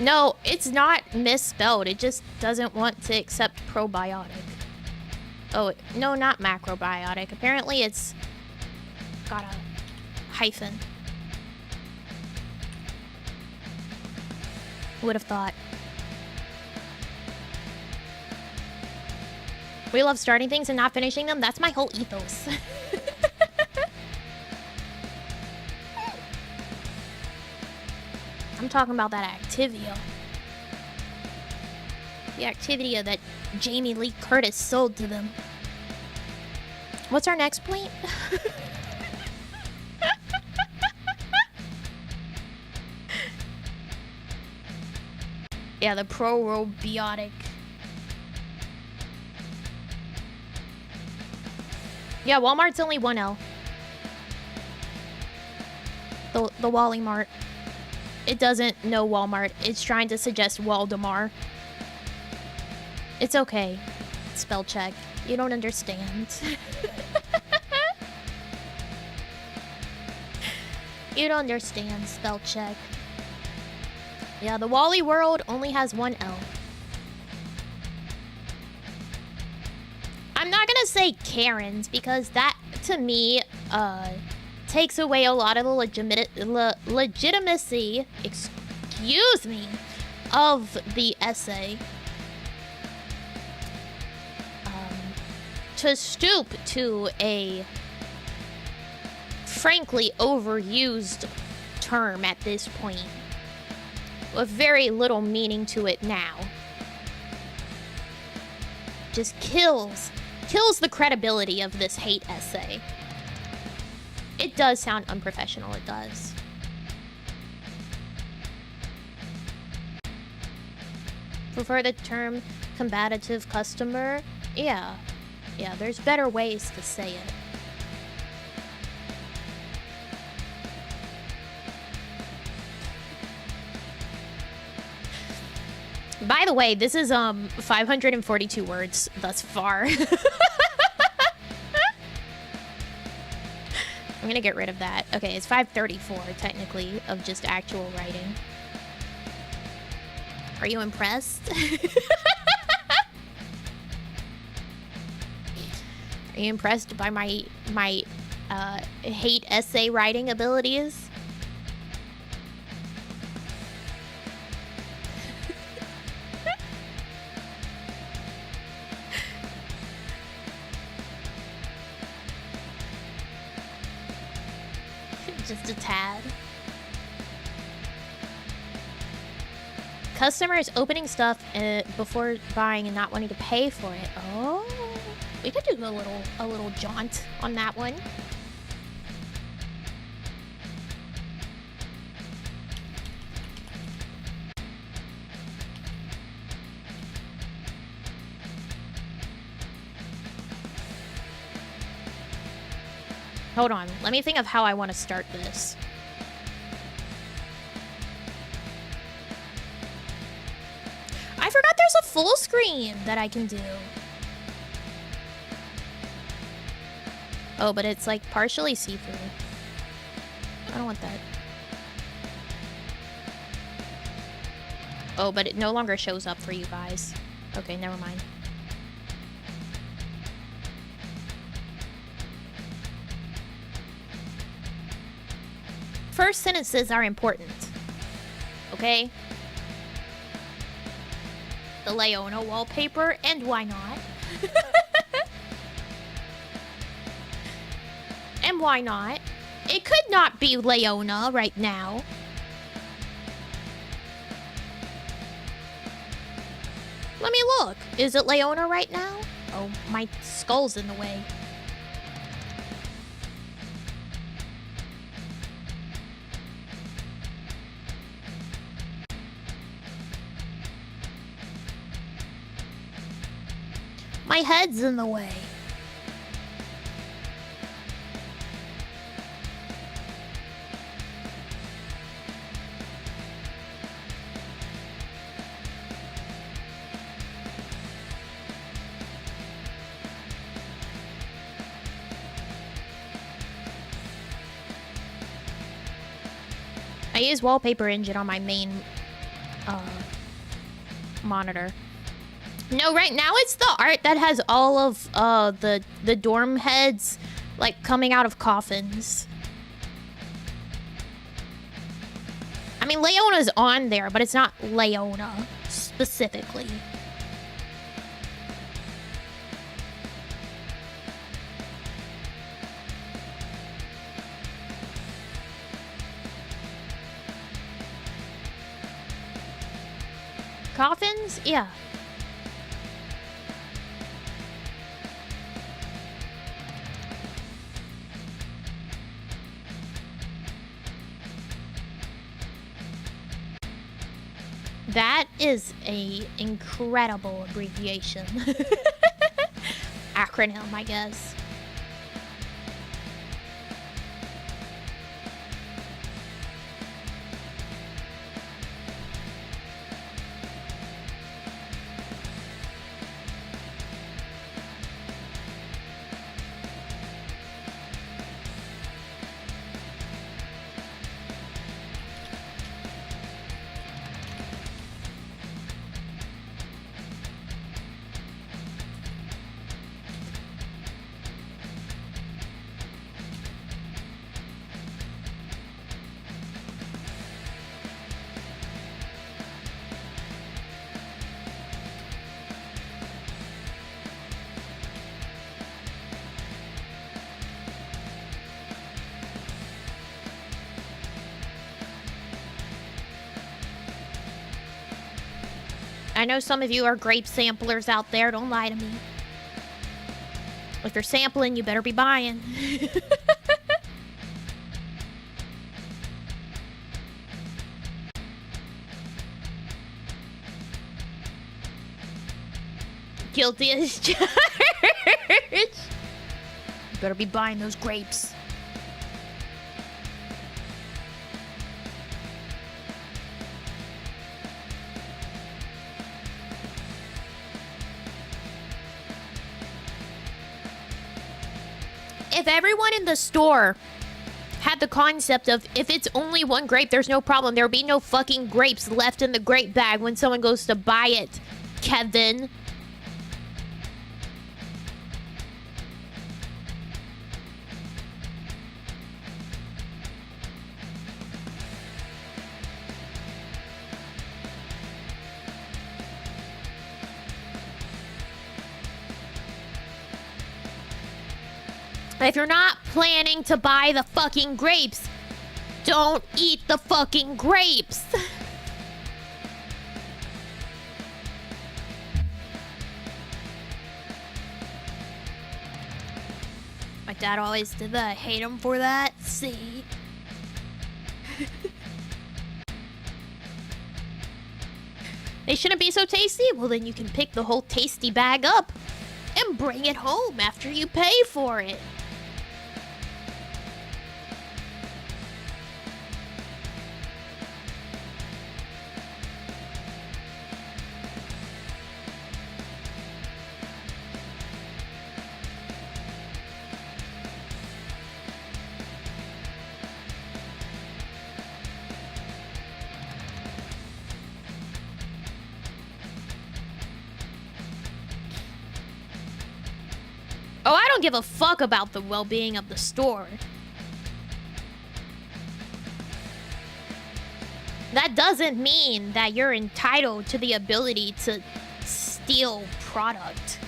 No, it's not misspelled. It just doesn't want to accept probiotic. Oh, no, not macrobiotic. Apparently it's got a hyphen. Would have thought. We love starting things and not finishing them. That's my whole ethos. I'm talking about that Activia. The Activia that Jamie Lee Curtis sold to them. What's our next point? Yeah, the probiotic. Yeah, Walmart's only 1L. The Wally Mart. It doesn't know Walmart. It's trying to suggest Waldemar. It's okay. Spell check. You don't understand. You don't understand. Spell check. Yeah, the Wally world only has 1L. I'm not gonna say Karens because that, to me, takes away a lot of the legitimacy, excuse me, of the essay. To stoop to a frankly overused term at this point, with very little meaning to it now. just kills the credibility of this hate essay. It does sound unprofessional, it does. Prefer the term combative customer? Yeah, there's better ways to say it. By the way, this is 542 words thus far. I'm gonna get rid of that. Okay, it's 534 technically of just actual writing. Are you impressed? Are you impressed by my hate essay writing abilities? Just a tad. Customers opening stuff before buying and not wanting to pay for it. Oh, we could do a little jaunt on that one. Hold on, let me think of how I want to start this. I forgot there's a full screen that I can do. Oh, but it's like partially see-through. I don't want that. Oh, but it no longer shows up for you guys. Okay, never mind. First sentences are important, okay? The Leona wallpaper, and why not? And why not? It could not be Leona right now. Let me look. Is it Leona right now? Oh, my skull's in the way. My head's in the way. I use Wallpaper Engine on my main monitor. No, right now it's the art that has all of the dorm heads like coming out of coffins. I mean, Leona's on there, but it's not Leona specifically. Coffins? Yeah. That is a incredible abbreviation. Acronym, I guess. I know some of you are grape samplers out there. Don't lie to me. If you're sampling, you better be buying. Guilty as charged. You better be buying those grapes. If everyone in the store had the concept of if it's only one grape, there's no problem. There would be no fucking grapes left in the grape bag when someone goes to buy it, Kevin. If you're not planning to buy the fucking grapes, don't eat the fucking grapes. My dad always did that. I hate him for that. See? They shouldn't be so tasty? Well, then you can pick the whole tasty bag up and bring it home after you pay for it. Oh, I don't give a fuck about the well-being of the store. That doesn't mean that you're entitled to the ability to steal product.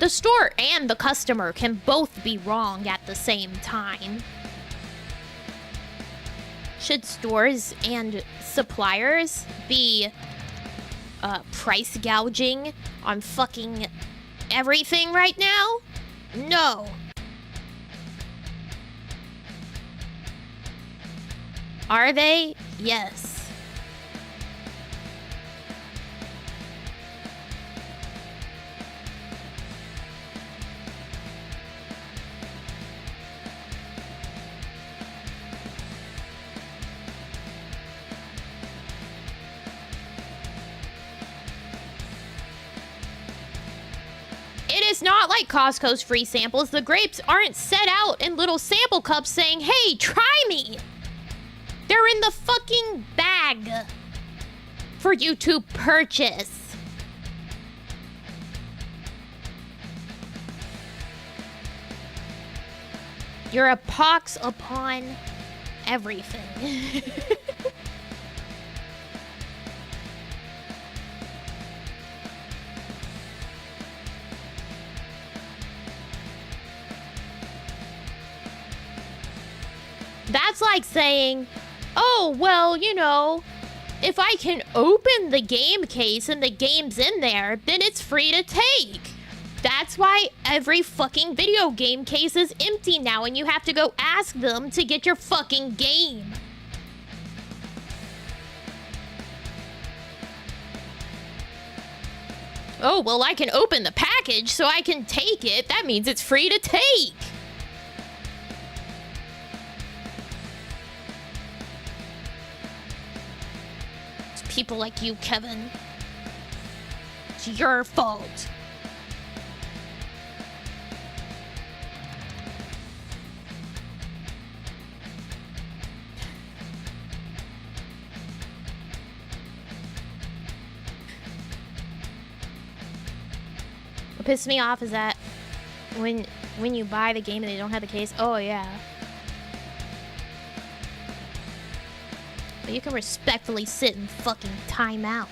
The store and the customer can both be wrong at the same time. Should stores and suppliers be price gouging on fucking everything right now? No. Are they? Yes. It is not like Costco's free samples. The grapes aren't set out in little sample cups saying, hey, try me. They're in the fucking bag for you to purchase. You're a pox upon everything. That's like saying, oh, well, you know, if I can open the game case and the game's in there, then it's free to take. That's why every fucking video game case is empty now and you have to go ask them to get your fucking game. Oh, well, I can open the package so I can take it. That means it's free to take. People like you, Kevin. It's your fault. What pisses me off is that when you buy the game and they don't have the case, oh yeah. But you can respectfully sit and fucking time out.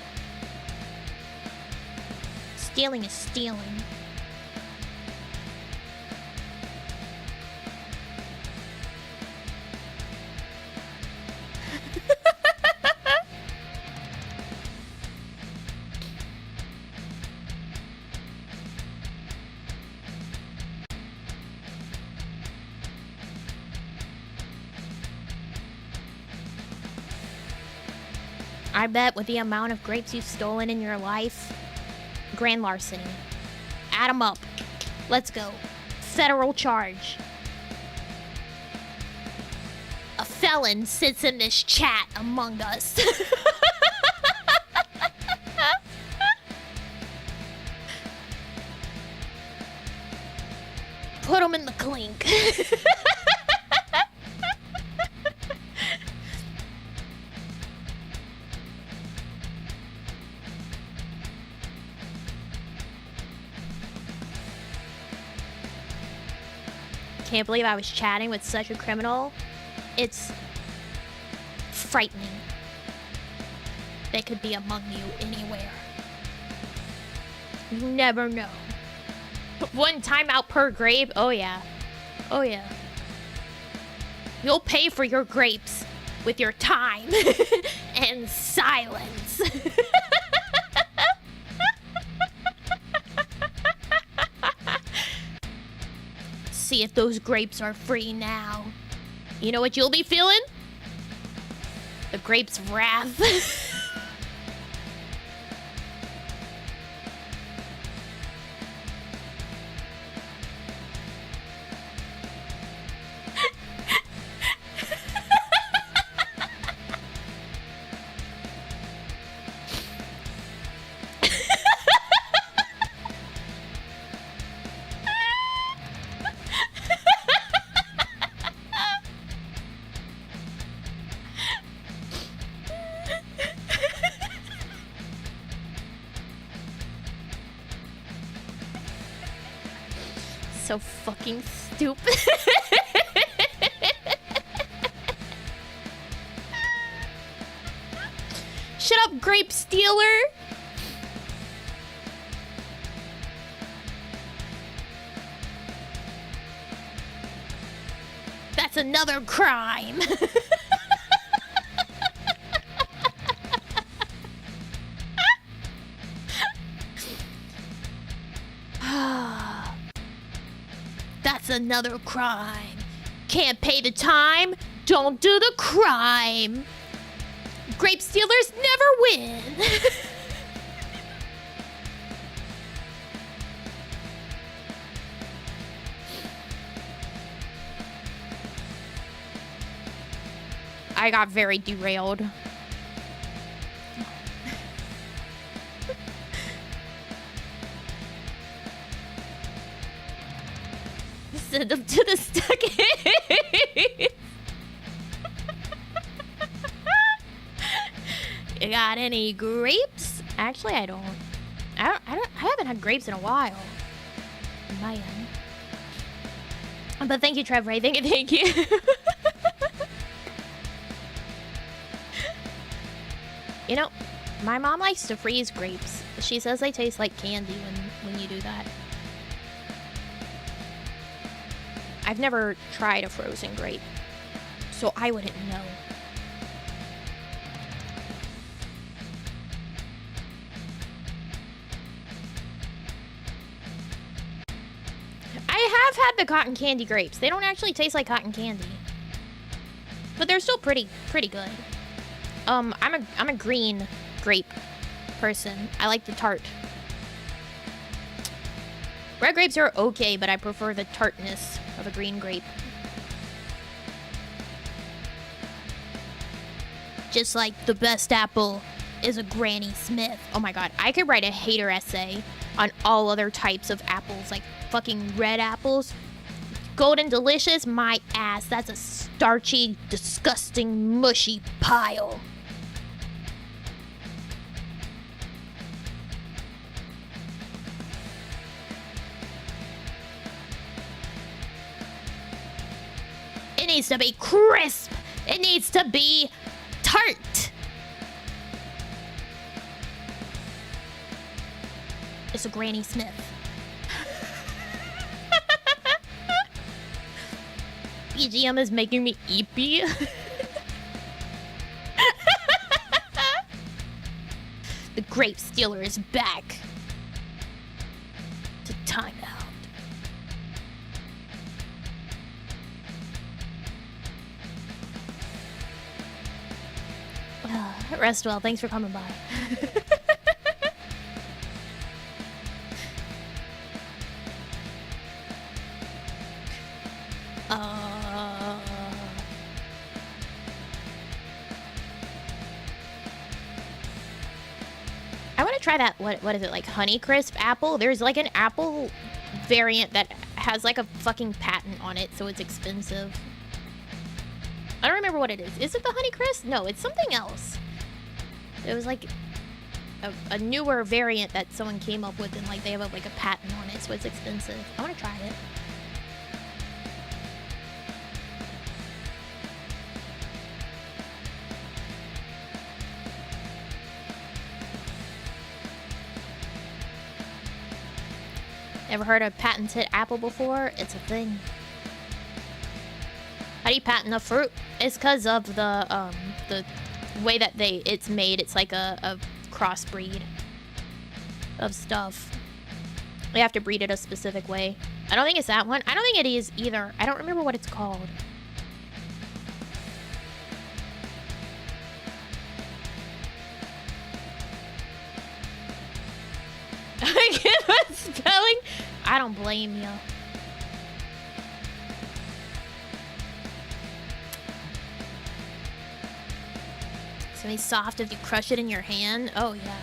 Stealing is stealing. I bet with the amount of grapes you've stolen in your life, grand larceny. Add them up. Let's go. Federal charge. A felon sits in this chat among us. Put him in the clink. Can't believe I was chatting with such a criminal. It's frightening. They could be among you anywhere. You never know. One timeout per grape? Oh yeah. Oh yeah. You'll pay for your grapes with your time and silence. See if those grapes are free now. You know what you'll be feeling? The grape's wrath. So fucking stupid. Shut up, Grape Stealer. That's another crime. That's another crime. Can't pay the time? Don't do the crime. Grape Stealers never win. I got very derailed. Send them to the staircase. You got any grapes? Actually, I don't. I haven't had grapes in a while. Man. But thank you, Trevor. Thank you. You know, my mom likes to freeze grapes. She says they taste like candy when you do that. I've never tried a frozen grape, so I wouldn't know. I have had the cotton candy grapes. They don't actually taste like cotton candy, but they're still pretty good. I'm a green grape person. I like the tart. Red grapes are okay, but I prefer the tartness of a green grape. Just like the best apple is a Granny Smith. Oh my god, I could write a hater essay on all other types of apples, like fucking red apples. Golden Delicious, my ass. That's a starchy, disgusting, mushy pile. It needs to be crisp. It needs to be tart. It's a Granny Smith. BGM is making me eepy. The Grape Stealer is back to time out. Rest well. Thanks for coming by. I want to try that. What is it, like Honeycrisp apple? There's like an apple variant that has like a fucking patent on it, so it's expensive. I don't remember what it is. Is it the Honeycrisp? No, it's something else. It was like a newer variant that someone came up with, and like they have like a patent on it, so it's expensive. I want to try it. Ever heard of patented apple before? It's a thing. How do you patent a fruit? It's because of the way that it's made. It's like a crossbreed of stuff. You have to breed it a specific way. I don't think it's that one. I don't think it is either. I don't remember what it's called. I give a spelling. I don't blame you. It's gonna be soft if you crush it in your hand. Oh yeah.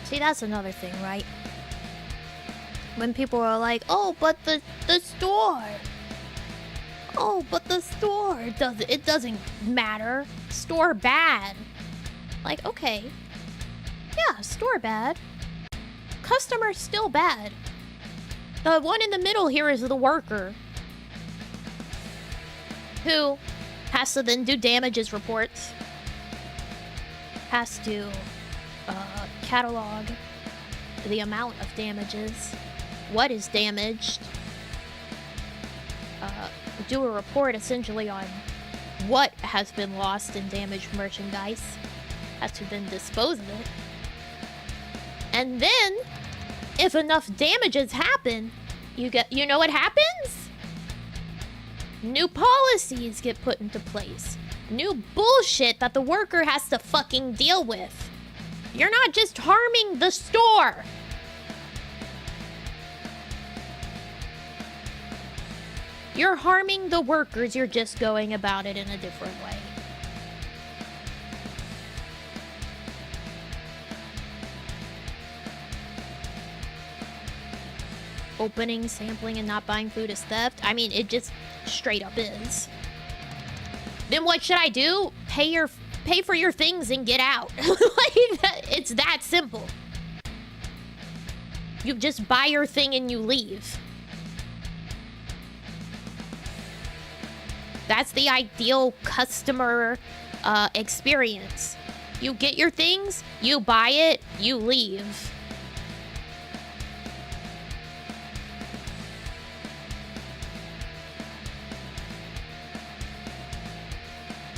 See, that's another thing, right? When people are like, oh, but the store. Oh, but the store it doesn't matter. Store bad. Like, okay. Yeah, store bad. Customer still bad. The one in the middle here is the worker, who has to then do damages reports. Has to catalog the amount of damages, what is damaged, do a report essentially on what has been lost in damaged merchandise, has to then dispose of it. And then, if enough damages happen, you know what happens? New policies get put into place. New bullshit that the worker has to fucking deal with. You're not just harming the store. You're harming the workers. You're just going about it in a different way. Opening, sampling, and not buying food is theft. I mean, it just straight up is. Then what should I do? Pay for your things and get out. It's that simple. You just buy your thing and you leave. That's the ideal customer experience. You get your things, you buy it, you leave.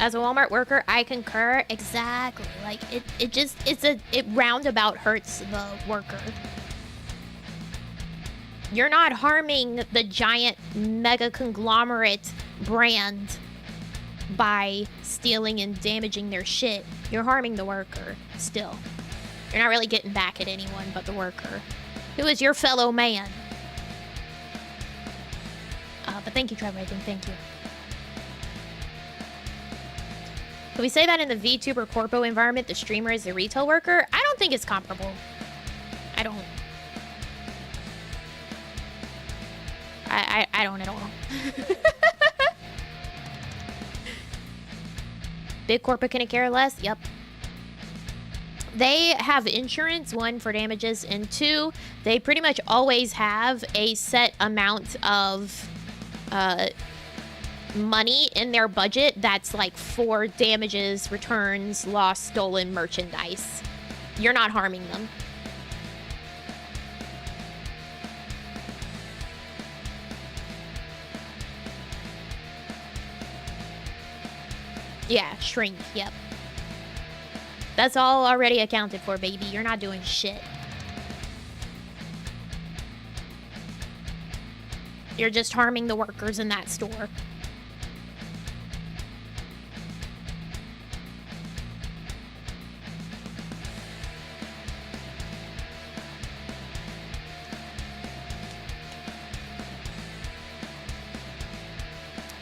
As a Walmart worker, I concur. Exactly. Like, it roundabout hurts the worker. You're not harming the giant mega conglomerate brand by stealing and damaging their shit. You're harming the worker still. You're not really getting back at anyone but the worker, who is your fellow man. But thank you, Trevor. I think thank you. Can we say that in the VTuber corpo environment, the streamer is the retail worker? I don't think it's comparable. I don't. I don't at all. Big corporate couldn't care less? Yep. They have insurance, 1, for damages, and 2, they pretty much always have a set amount of money in their budget that's like for damages, returns, lost, stolen merchandise. You're not harming them. Yeah, shrink, yep. That's all already accounted for, baby. You're not doing shit. You're just harming the workers in that store.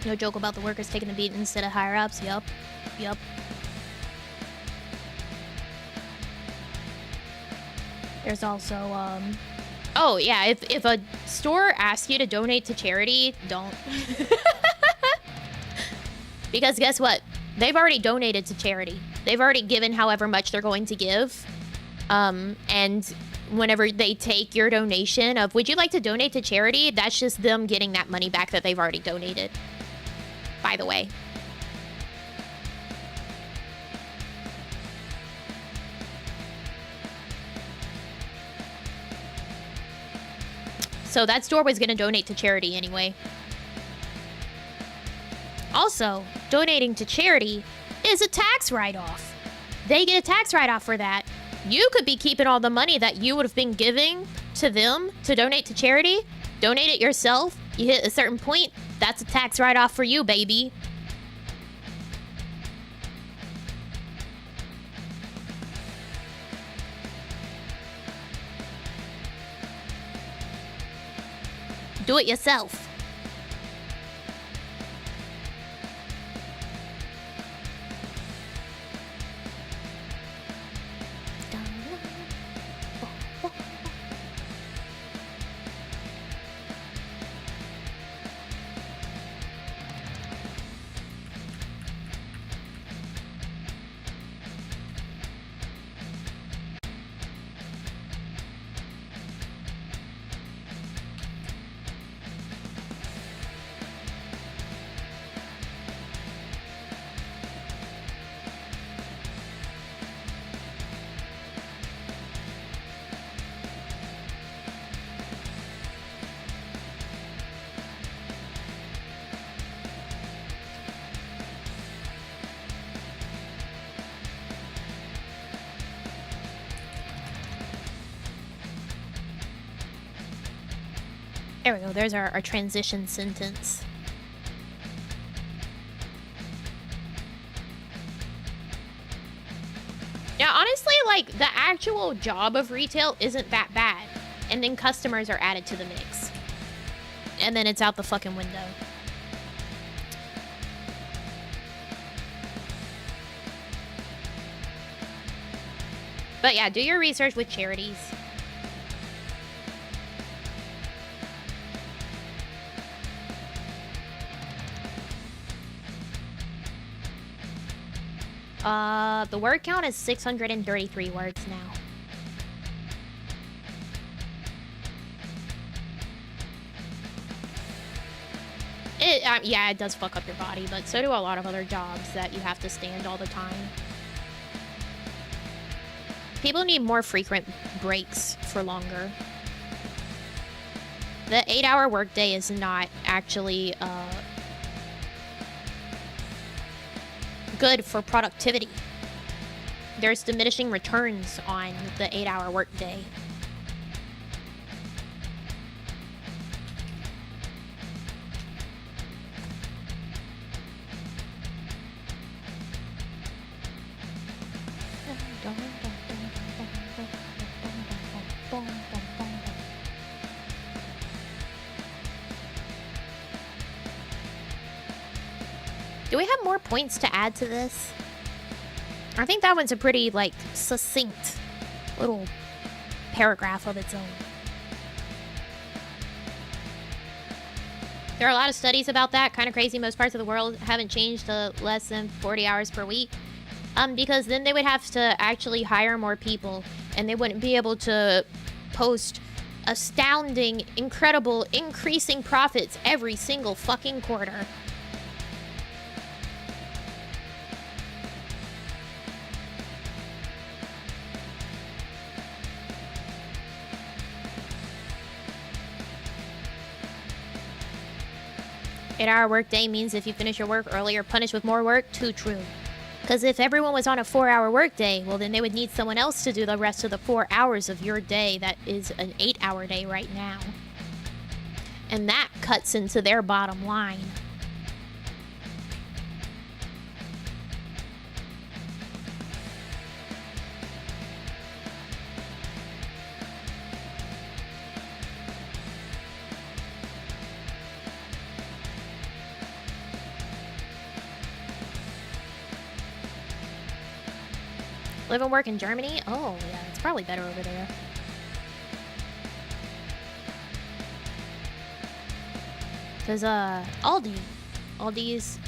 No joke about the workers taking the beat instead of higher ups. Yup. Yup. There's also, oh, yeah, if a store asks you to donate to charity, don't. Because guess what? They've already donated to charity. They've already given however much they're going to give. And whenever they take your donation of, would you like to donate to charity? That's just them getting that money back that they've already donated. By the way. So that store was going to donate to charity anyway. Also, donating to charity is a tax write-off. They get a tax write-off for that. You could be keeping all the money that you would have been giving to them to donate to charity. Donate it yourself. You hit a certain point, that's a tax write-off for you, baby. Do it yourself. There we go. There's our transition sentence. Yeah, honestly, like, the actual job of retail isn't that bad. And then customers are added to the mix. And then it's out the fucking window. But yeah, do your research with charities. The word count is 633 words now. Yeah, it does fuck up your body, but so do a lot of other jobs that you have to stand all the time. People need more frequent breaks for longer. The 8-hour workday is not actually good for productivity. There's diminishing returns on the 8-hour workday. Do we have more points to add to this? I think that one's a pretty, like, succinct little paragraph of its own. There are a lot of studies about that. Kind of crazy. Most parts of the world haven't changed to less than 40 hours per week. Because then they would have to actually hire more people, and they wouldn't be able to post astounding, incredible, increasing profits every single fucking quarter. Eight-hour workday means if you finish your work early, you're punished with more work. Too true. Because if everyone was on a 4-hour workday, well, then they would need someone else to do the rest of the 4 hours of your day that is an 8-hour day right now. And that cuts into their bottom line. Live and work in Germany? Oh, yeah, it's probably better over there. Because, Aldi's,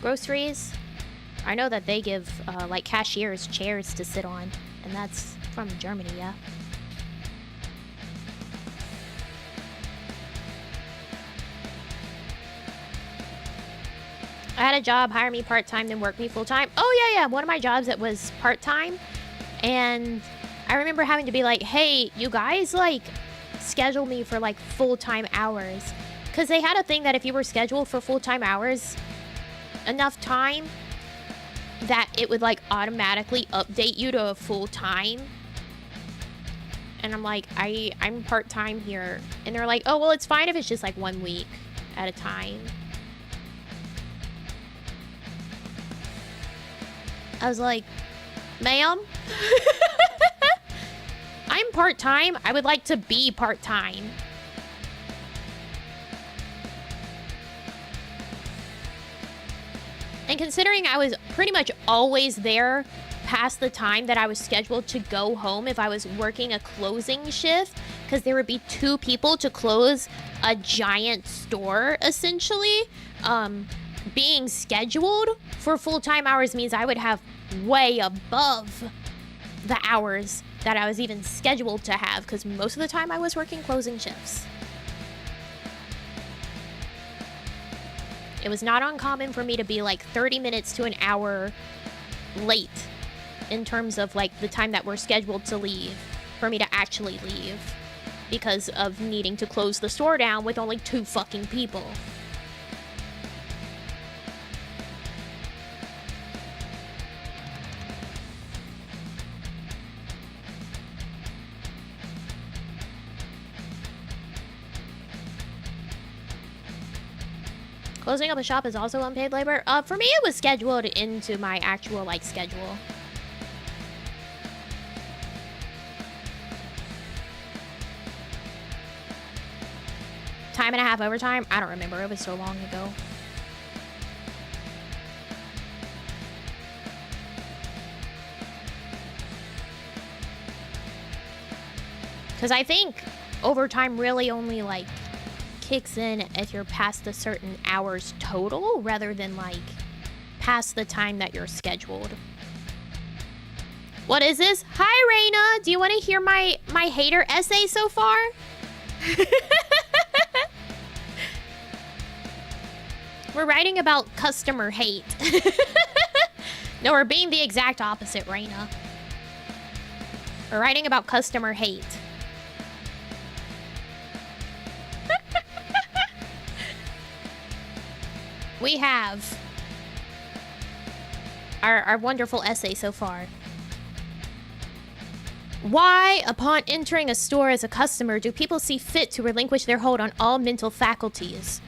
groceries, I know that they give, like, cashiers chairs to sit on, and that's from Germany, yeah. I had a job, hire me part-time, then work me full-time. Oh, yeah, one of my jobs that was part-time. And I remember having to be like, hey, you guys, like, schedule me for, like, full-time hours. Because they had a thing that if you were scheduled for full-time hours, enough time, that it would, like, automatically update you to full-time. And I'm like, I'm part-time here. And they're like, oh, well, it's fine if it's just, like, 1 week at a time. I was like, ma'am, I'm part-time. I would like to be part-time. And considering I was pretty much always there past the time that I was scheduled to go home if I was working a closing shift, because there would be 2 people to close a giant store, essentially, being scheduled for full-time hours means I would have way above the hours that I was even scheduled to have, because most of the time I was working closing shifts. It was not uncommon for me to be like 30 minutes to an hour late in terms of like the time that we're scheduled to leave for me to actually leave because of needing to close the store down with only 2 fucking people. Closing up a shop is also unpaid labor. For me, it was scheduled into my actual, like, schedule. Time and a half overtime? I don't remember. It was so long ago. Because I think overtime really only, like, kicks in if you're past a certain hours total rather than like past the time that you're scheduled. What is this? Hi, Raina. Do you want to hear my hater essay so far? We're writing about customer hate. No, we're being the exact opposite, Raina. We're writing about customer hate. We have our wonderful essay so far. Why, upon entering a store as a customer, do people see fit to relinquish their hold on all mental faculties?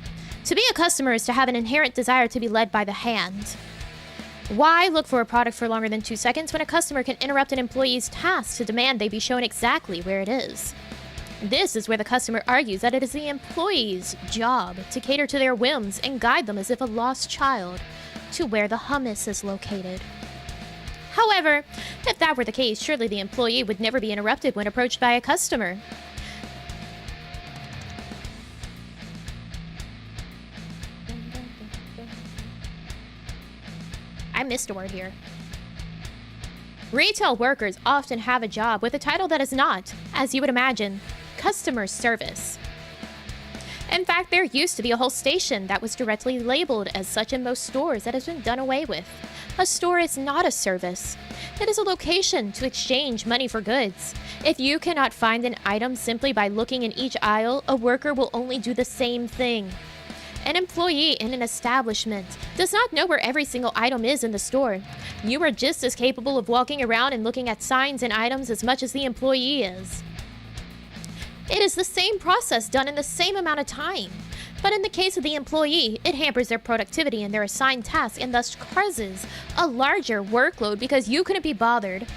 To be a customer is to have an inherent desire to be led by the hand. Why look for a product for longer than 2 seconds when a customer can interrupt an employee's task to demand they be shown exactly where it is? This is where the customer argues that it is the employee's job to cater to their whims and guide them as if a lost child to where the hummus is located. However, if that were the case, surely the employee would never be interrupted when approached by a customer. I missed a word here. Retail workers often have a job with a title that is not, as you would imagine, customer service. In fact, there used to be a whole station that was directly labeled as such in most stores that has been done away with. A store is not a service. It is a location to exchange money for goods. If you cannot find an item simply by looking in each aisle, a worker will only do the same thing. An employee in an establishment does not know where every single item is in the store. You are just as capable of walking around and looking at signs and items as much as the employee is. It is the same process done in the same amount of time. But in the case of the employee, it hampers their productivity and their assigned task and thus causes a larger workload because you couldn't be bothered.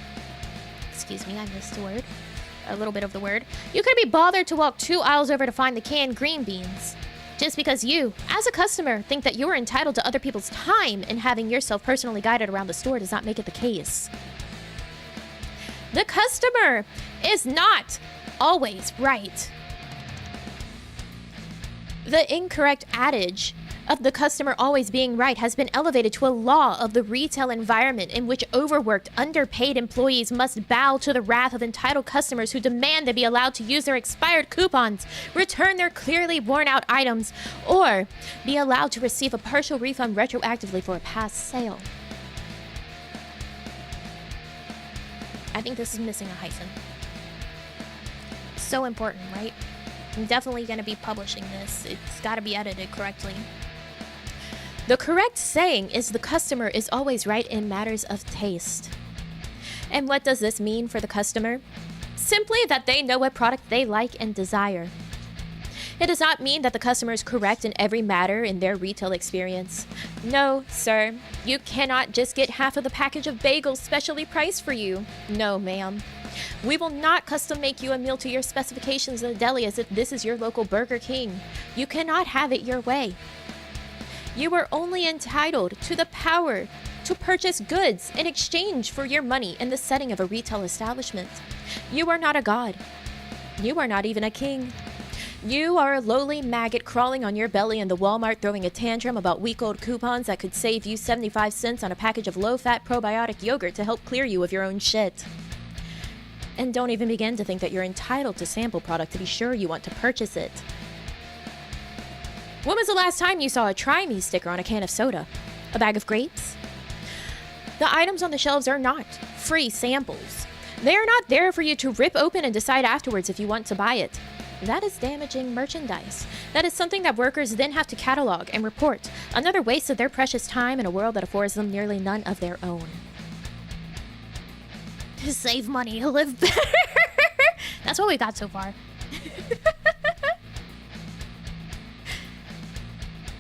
Excuse me, I missed a word. A little bit of the word. You couldn't be bothered to walk 2 aisles over to find the canned green beans. Just because you, as a customer, think that you are entitled to other people's time and having yourself personally guided around the store does not make it the case. The customer is not always right. The incorrect adage of the customer always being right has been elevated to a law of the retail environment in which overworked, underpaid employees must bow to the wrath of entitled customers who demand to be allowed to use their expired coupons, return their clearly worn out items, or be allowed to receive a partial refund retroactively for a past sale. I think this is missing a hyphen. So important, right? I'm definitely going to be publishing this. It's got to be edited correctly. The correct saying is the customer is always right in matters of taste. And what does this mean for the customer? Simply that they know what product they like and desire. It does not mean that the customer is correct in every matter in their retail experience. No, sir. You cannot just get half of the package of bagels specially priced for you. No, ma'am. We will not custom make you a meal to your specifications in the deli as if this is your local Burger King. You cannot have it your way. You are only entitled to the power to purchase goods in exchange for your money in the setting of a retail establishment. You are not a god. You are not even a king. You are a lowly maggot crawling on your belly in the Walmart throwing a tantrum about week-old coupons that could save you 75 cents on a package of low-fat probiotic yogurt to help clear you of your own shit. And don't even begin to think that you're entitled to sample product to be sure you want to purchase it. When was the last time you saw a Try Me sticker on a can of soda? A bag of grapes? The items on the shelves are not free samples. They are not there for you to rip open and decide afterwards if you want to buy it. That is damaging merchandise. That is something that workers then have to catalog and report. Another waste of their precious time in a world that affords them nearly none of their own. To save money, live better. That's what we got so far.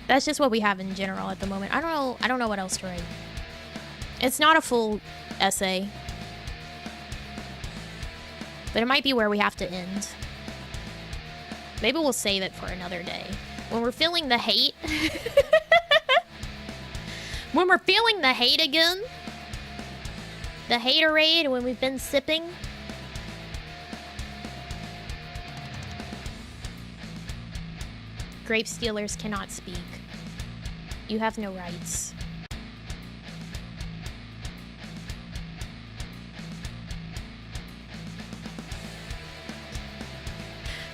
That's just what we have in general at the moment. I don't know what else to write. It's not a full essay. But it might be where we have to end. Maybe we'll save it for another day. When we're feeling the hate. When we're feeling the hate again. The haterade when we've been sipping. Grape Stealers cannot speak. You have no rights.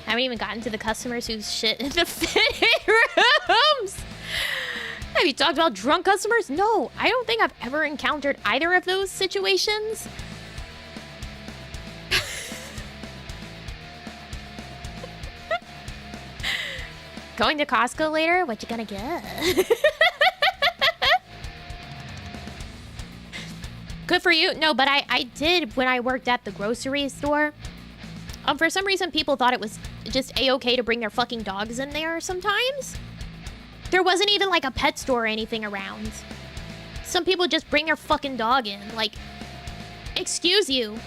I haven't even gotten to the customers who shit in the fitting rooms. Have you talked about drunk customers? No, I don't think I've ever encountered either of those situations. Going to Costco later? What you gonna get? Good for you. No, but I did when I worked at the grocery store. For some reason, people thought it was just a-okay to bring their fucking dogs in there sometimes. There wasn't even like a pet store or anything around. Some people just bring their fucking dog in. Like, excuse you.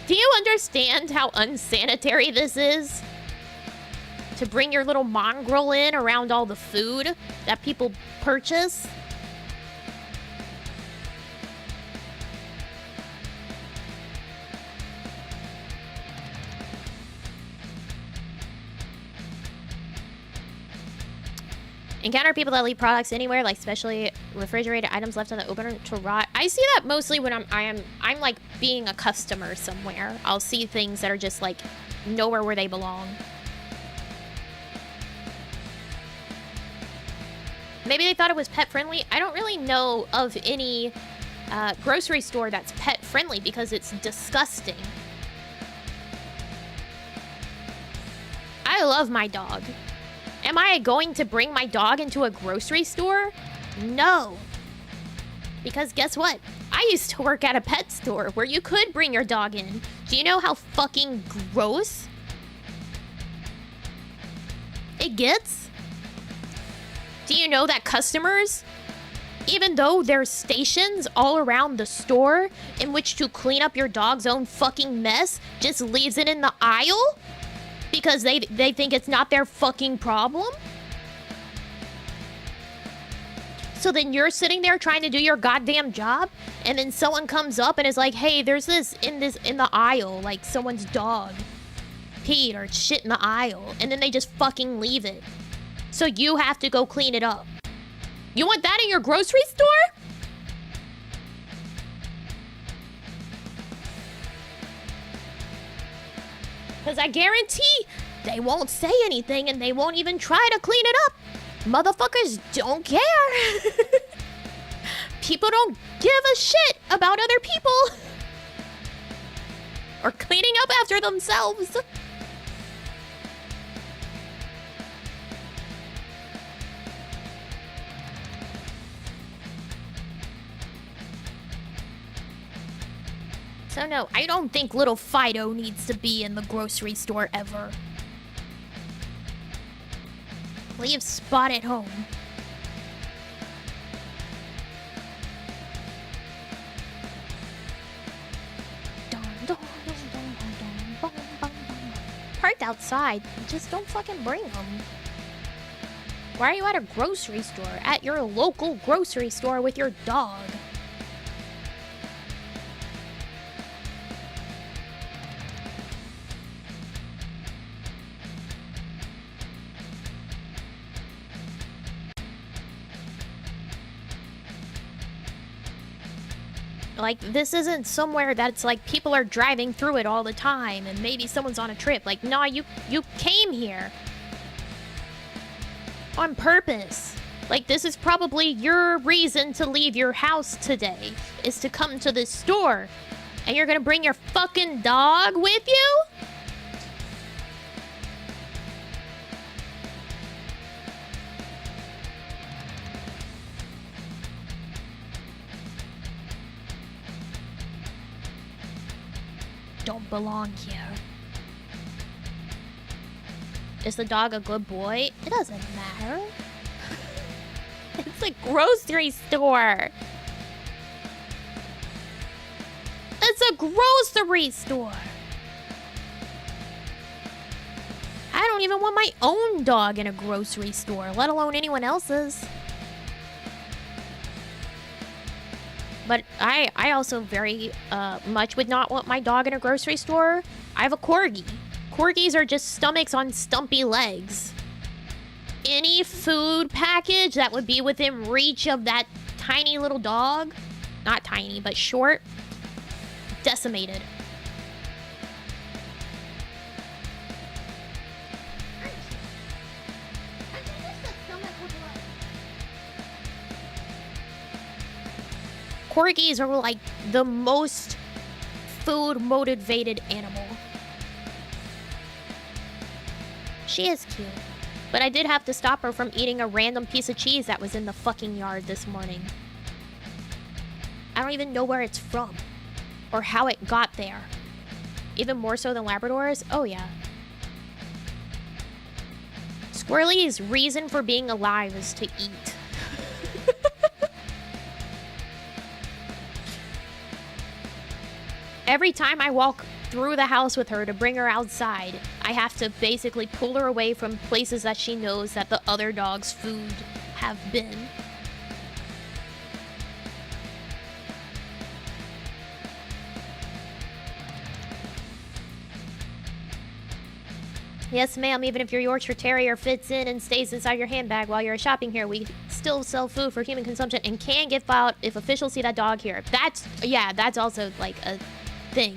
Do you understand how unsanitary this is? To bring your little mongrel in around all the food that people purchase? Encounter people that leave products anywhere, like especially refrigerated items left on the opener to rot. I see that mostly when I'm like being a customer somewhere. I'll see things that are just like nowhere where they belong. Maybe they thought it was pet friendly. I don't really know of any grocery store that's pet friendly because it's disgusting. I love my dog. Am I going to bring my dog into a grocery store? No. Because guess what? I used to work at a pet store where you could bring your dog in. Do you know how fucking gross it gets? Do you know that customers, even though there's stations all around the store in which to clean up your dog's own fucking mess, just leaves it in the aisle? Because they think it's not their fucking problem? So then you're sitting there trying to do your goddamn job, and then someone comes up and is like, hey, there's this in the aisle, like someone's dog peed or shit in the aisle, and then they just fucking leave it. So you have to go clean it up. You want that in your grocery store? Because I guarantee they won't say anything and they won't even try to clean it up. Motherfuckers don't care. People don't give a shit about other people. Or cleaning up after themselves. So no, I don't think little Fido needs to be in the grocery store ever. Leave Spot at home. Parked outside, just don't fucking bring them. Why are you at a grocery store? At your local grocery store with your dog? Like, this isn't somewhere that's like people are driving through it all the time and maybe someone's on a trip. Like, nah, you came here on purpose. Like, this is probably your reason to leave your house today, is to come to this store. And you're gonna bring your fucking dog with you? Don't belong here. Is the dog a good boy? It doesn't matter. It's a grocery store. It's a grocery store. I don't even want my own dog in a grocery store, let alone anyone else's. But I also very much would not want my dog in a grocery store. I have a corgi. Corgis are just stomachs on stumpy legs. Any food package that would be within reach of that tiny little dog, not tiny, but short, decimated. Corgis are like the most food motivated animal. She is cute. But I did have to stop her from eating a random piece of cheese that was in the fucking yard this morning. I don't even know where it's from. Or how it got there. Even more so than Labradors? Oh yeah. Squirrely's reason for being alive is to eat. Every time I walk through the house with her to bring her outside, I have to basically pull her away from places that she knows that the other dog's food have been. Yes, ma'am, even if your Yorkshire Terrier fits in and stays inside your handbag while you're shopping here, we still sell food for human consumption and can get filed if officials see that dog here. That's also like a thing.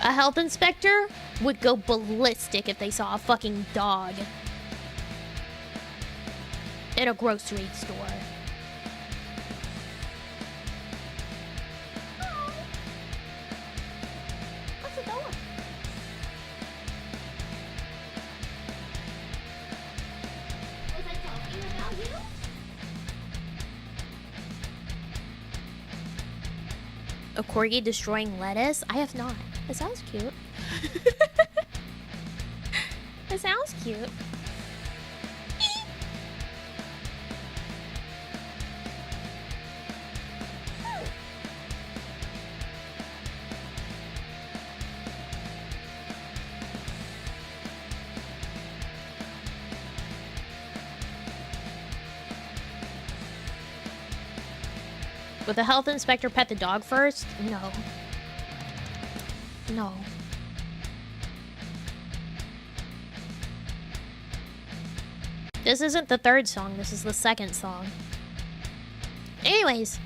A health inspector would go ballistic if they saw a fucking dog in a grocery store. Oh. What's it doing? Was I talking about you? A corgi destroying lettuce? I have not. That sounds cute. That sounds cute. Would the health inspector pet the dog first? No. No. This isn't the third song, this is the second song. Anyways,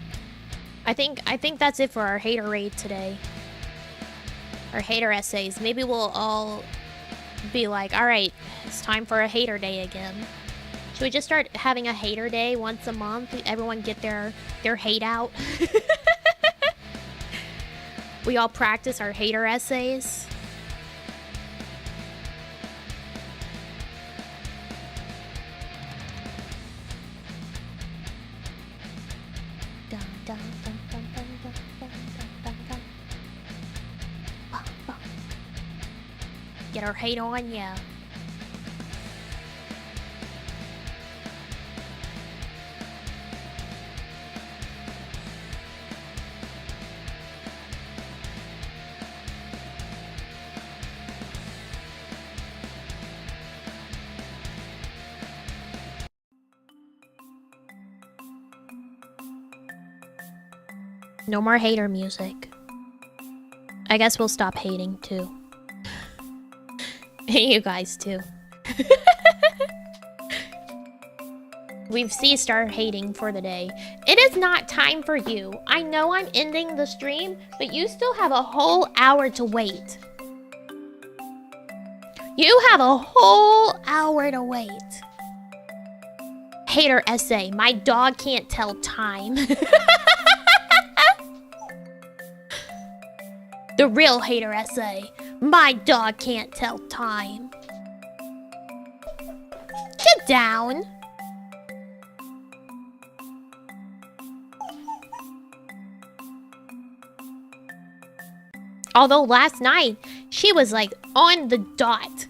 I think that's it for our hater raid today. Our hater essays. Maybe we'll all be like, alright, it's time for a hater day again. Should we just start having a hater day once a month? Everyone get their hate out. We all practice our hater essays. Get our hate on, yeah. No more hater music. I guess we'll stop hating too. You guys too. We've ceased our hating for the day. It is not time for you. I know I'm ending the stream, but you still have a whole hour to wait. You have a whole hour to wait. Hater essay. My dog can't tell time. The real hater essay. My dog can't tell time. Get down. Although last night, she was like on the dot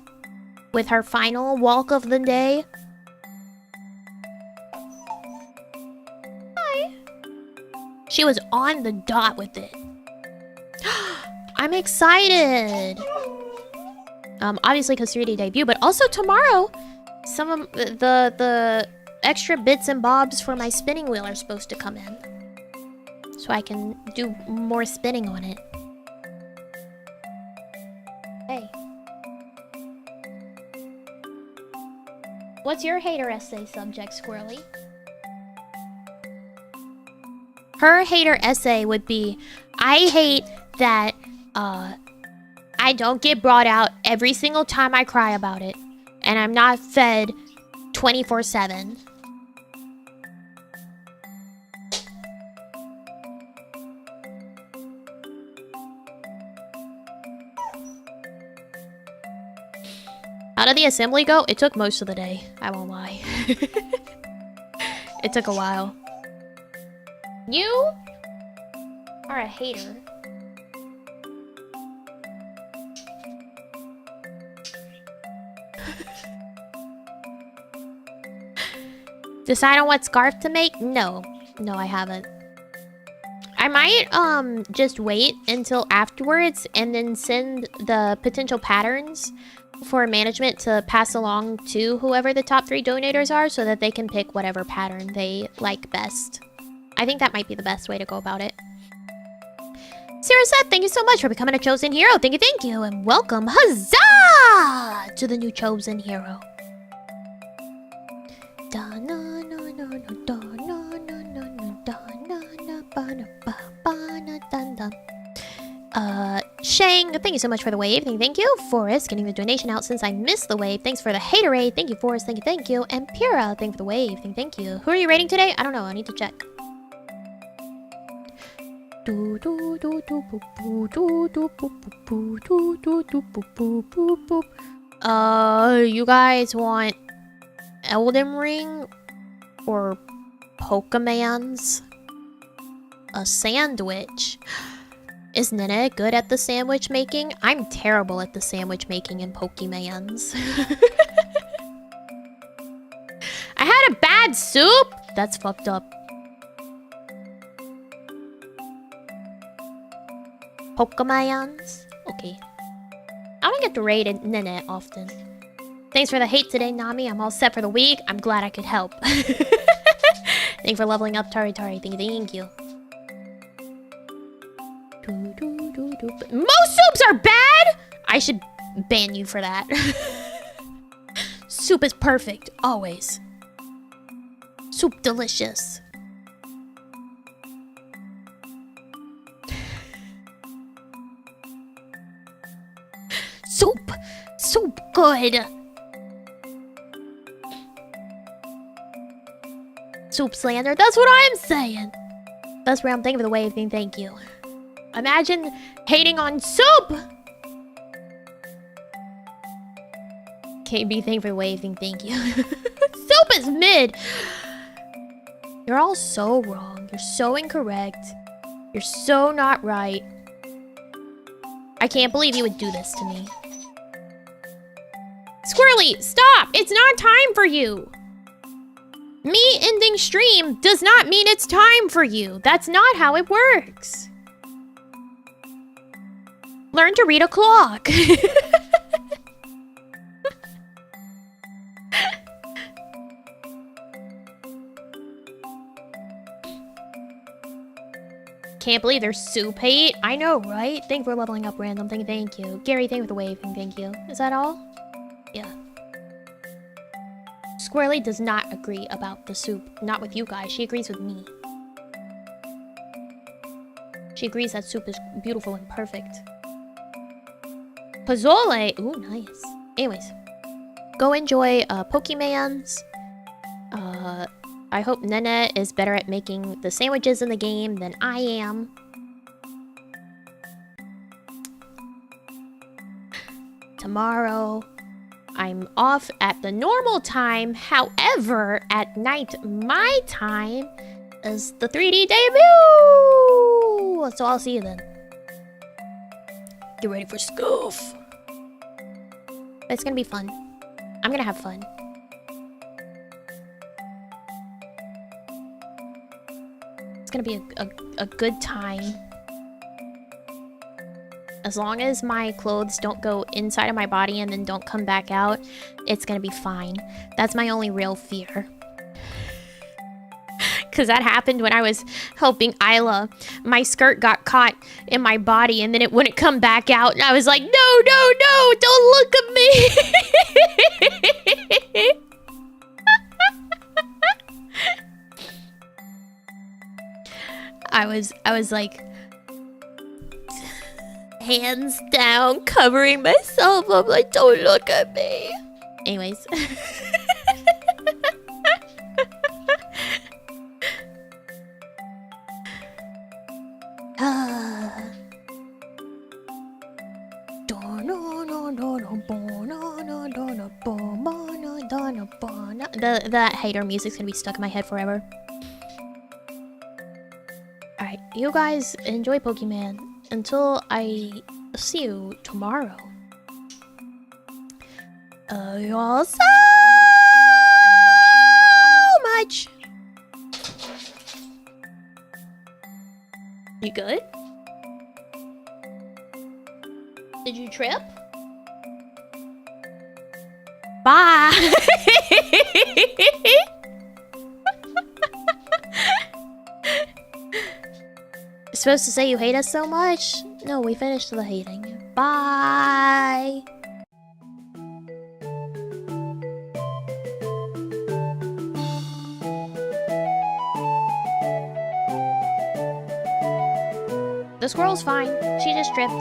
with her final walk of the day. Hi. She was on the dot with it. I'm excited. Obviously because 3D debut, but also tomorrow, some of the extra bits and bobs for my spinning wheel are supposed to come in, so I can do more spinning on it. Hey, what's your hater essay subject, Squirrely? Her hater essay would be, I hate that I don't get brought out every single time I cry about it, and I'm not fed 24/7. How did the assembly go? It took most of the day. I won't lie. It took a while. You are a hater. Decide on what scarf to make? No. No, I haven't. I might just wait until afterwards and then send the potential patterns for management to pass along to whoever the top 3 donators are so that they can pick whatever pattern they like best. I think that might be the best way to go about it. Siraseth, thank you so much for becoming a chosen hero. Thank you, and welcome, huzzah, to the new chosen hero. Shang, thank you so much for the wave. Thank you. Forrest, getting the donation out since I missed the wave. Thanks for the haterade. Thank you, Forrest. Thank you. And Pura, thank you for the wave. Thank you. Who are you rating today? I don't know. I need to check. You guys want Elden Ring or Pokemans? A sandwich. Is Nene good at the sandwich making? I'm terrible at the sandwich making in Pokemans. I had a bad soup? That's fucked up. Pokemans? Okay. I don't get to raid Nene often. Thanks for the hate today, Nami. I'm all set for the week. I'm glad I could help. Thanks for leveling up, Tari. Thank you. Most soups are bad? I should ban you for that. Soup is perfect, always. Soup delicious. Soup good. Soup slander, that's what I'm saying. That's where I'm thinking for the wave thing, thank you. Imagine hating on soup! KB, thank you for the waving, thank you. Soup is mid! You're all so wrong. You're so incorrect. You're so not right. I can't believe you would do this to me. Squirrely, stop! It's not time for you! Me ending stream does not mean it's time for you. That's not how it works. Learn to read a clock. Can't believe there's soup hate. I know, right? Thank you for leveling up random. Thank you. Gary, thank you for the wave. Thank you. Is that all? Yeah. Squirrely does not agree about the soup. Not with you guys. She agrees with me. She agrees that soup is beautiful and perfect. Pozole! Ooh, nice. Anyways. Go enjoy Pokemans. I hope Nene is better at making the sandwiches in the game than I am. Tomorrow, I'm off at the normal time. However, at night, my time is the 3D debut! So I'll see you then. Get ready for Scoof. It's gonna be fun. I'm gonna have fun. It's gonna be a good time. As long as my clothes don't go inside of my body and then don't come back out, it's gonna be fine. That's my only real fear. Because that happened when I was helping Isla. My skirt got caught in my body and then it wouldn't come back out. And I was like, no, don't look at me. I was like, hands down, covering myself up like, don't look at me. Anyways. that hater music's gonna be stuck in my head forever. Alright, you guys enjoy Pokemon until I see you tomorrow. You all so much. You good? Did you trip? Bye. You're supposed to say you hate us so much? No, we finished the hating. Bye. The squirrel's fine. She just tripped.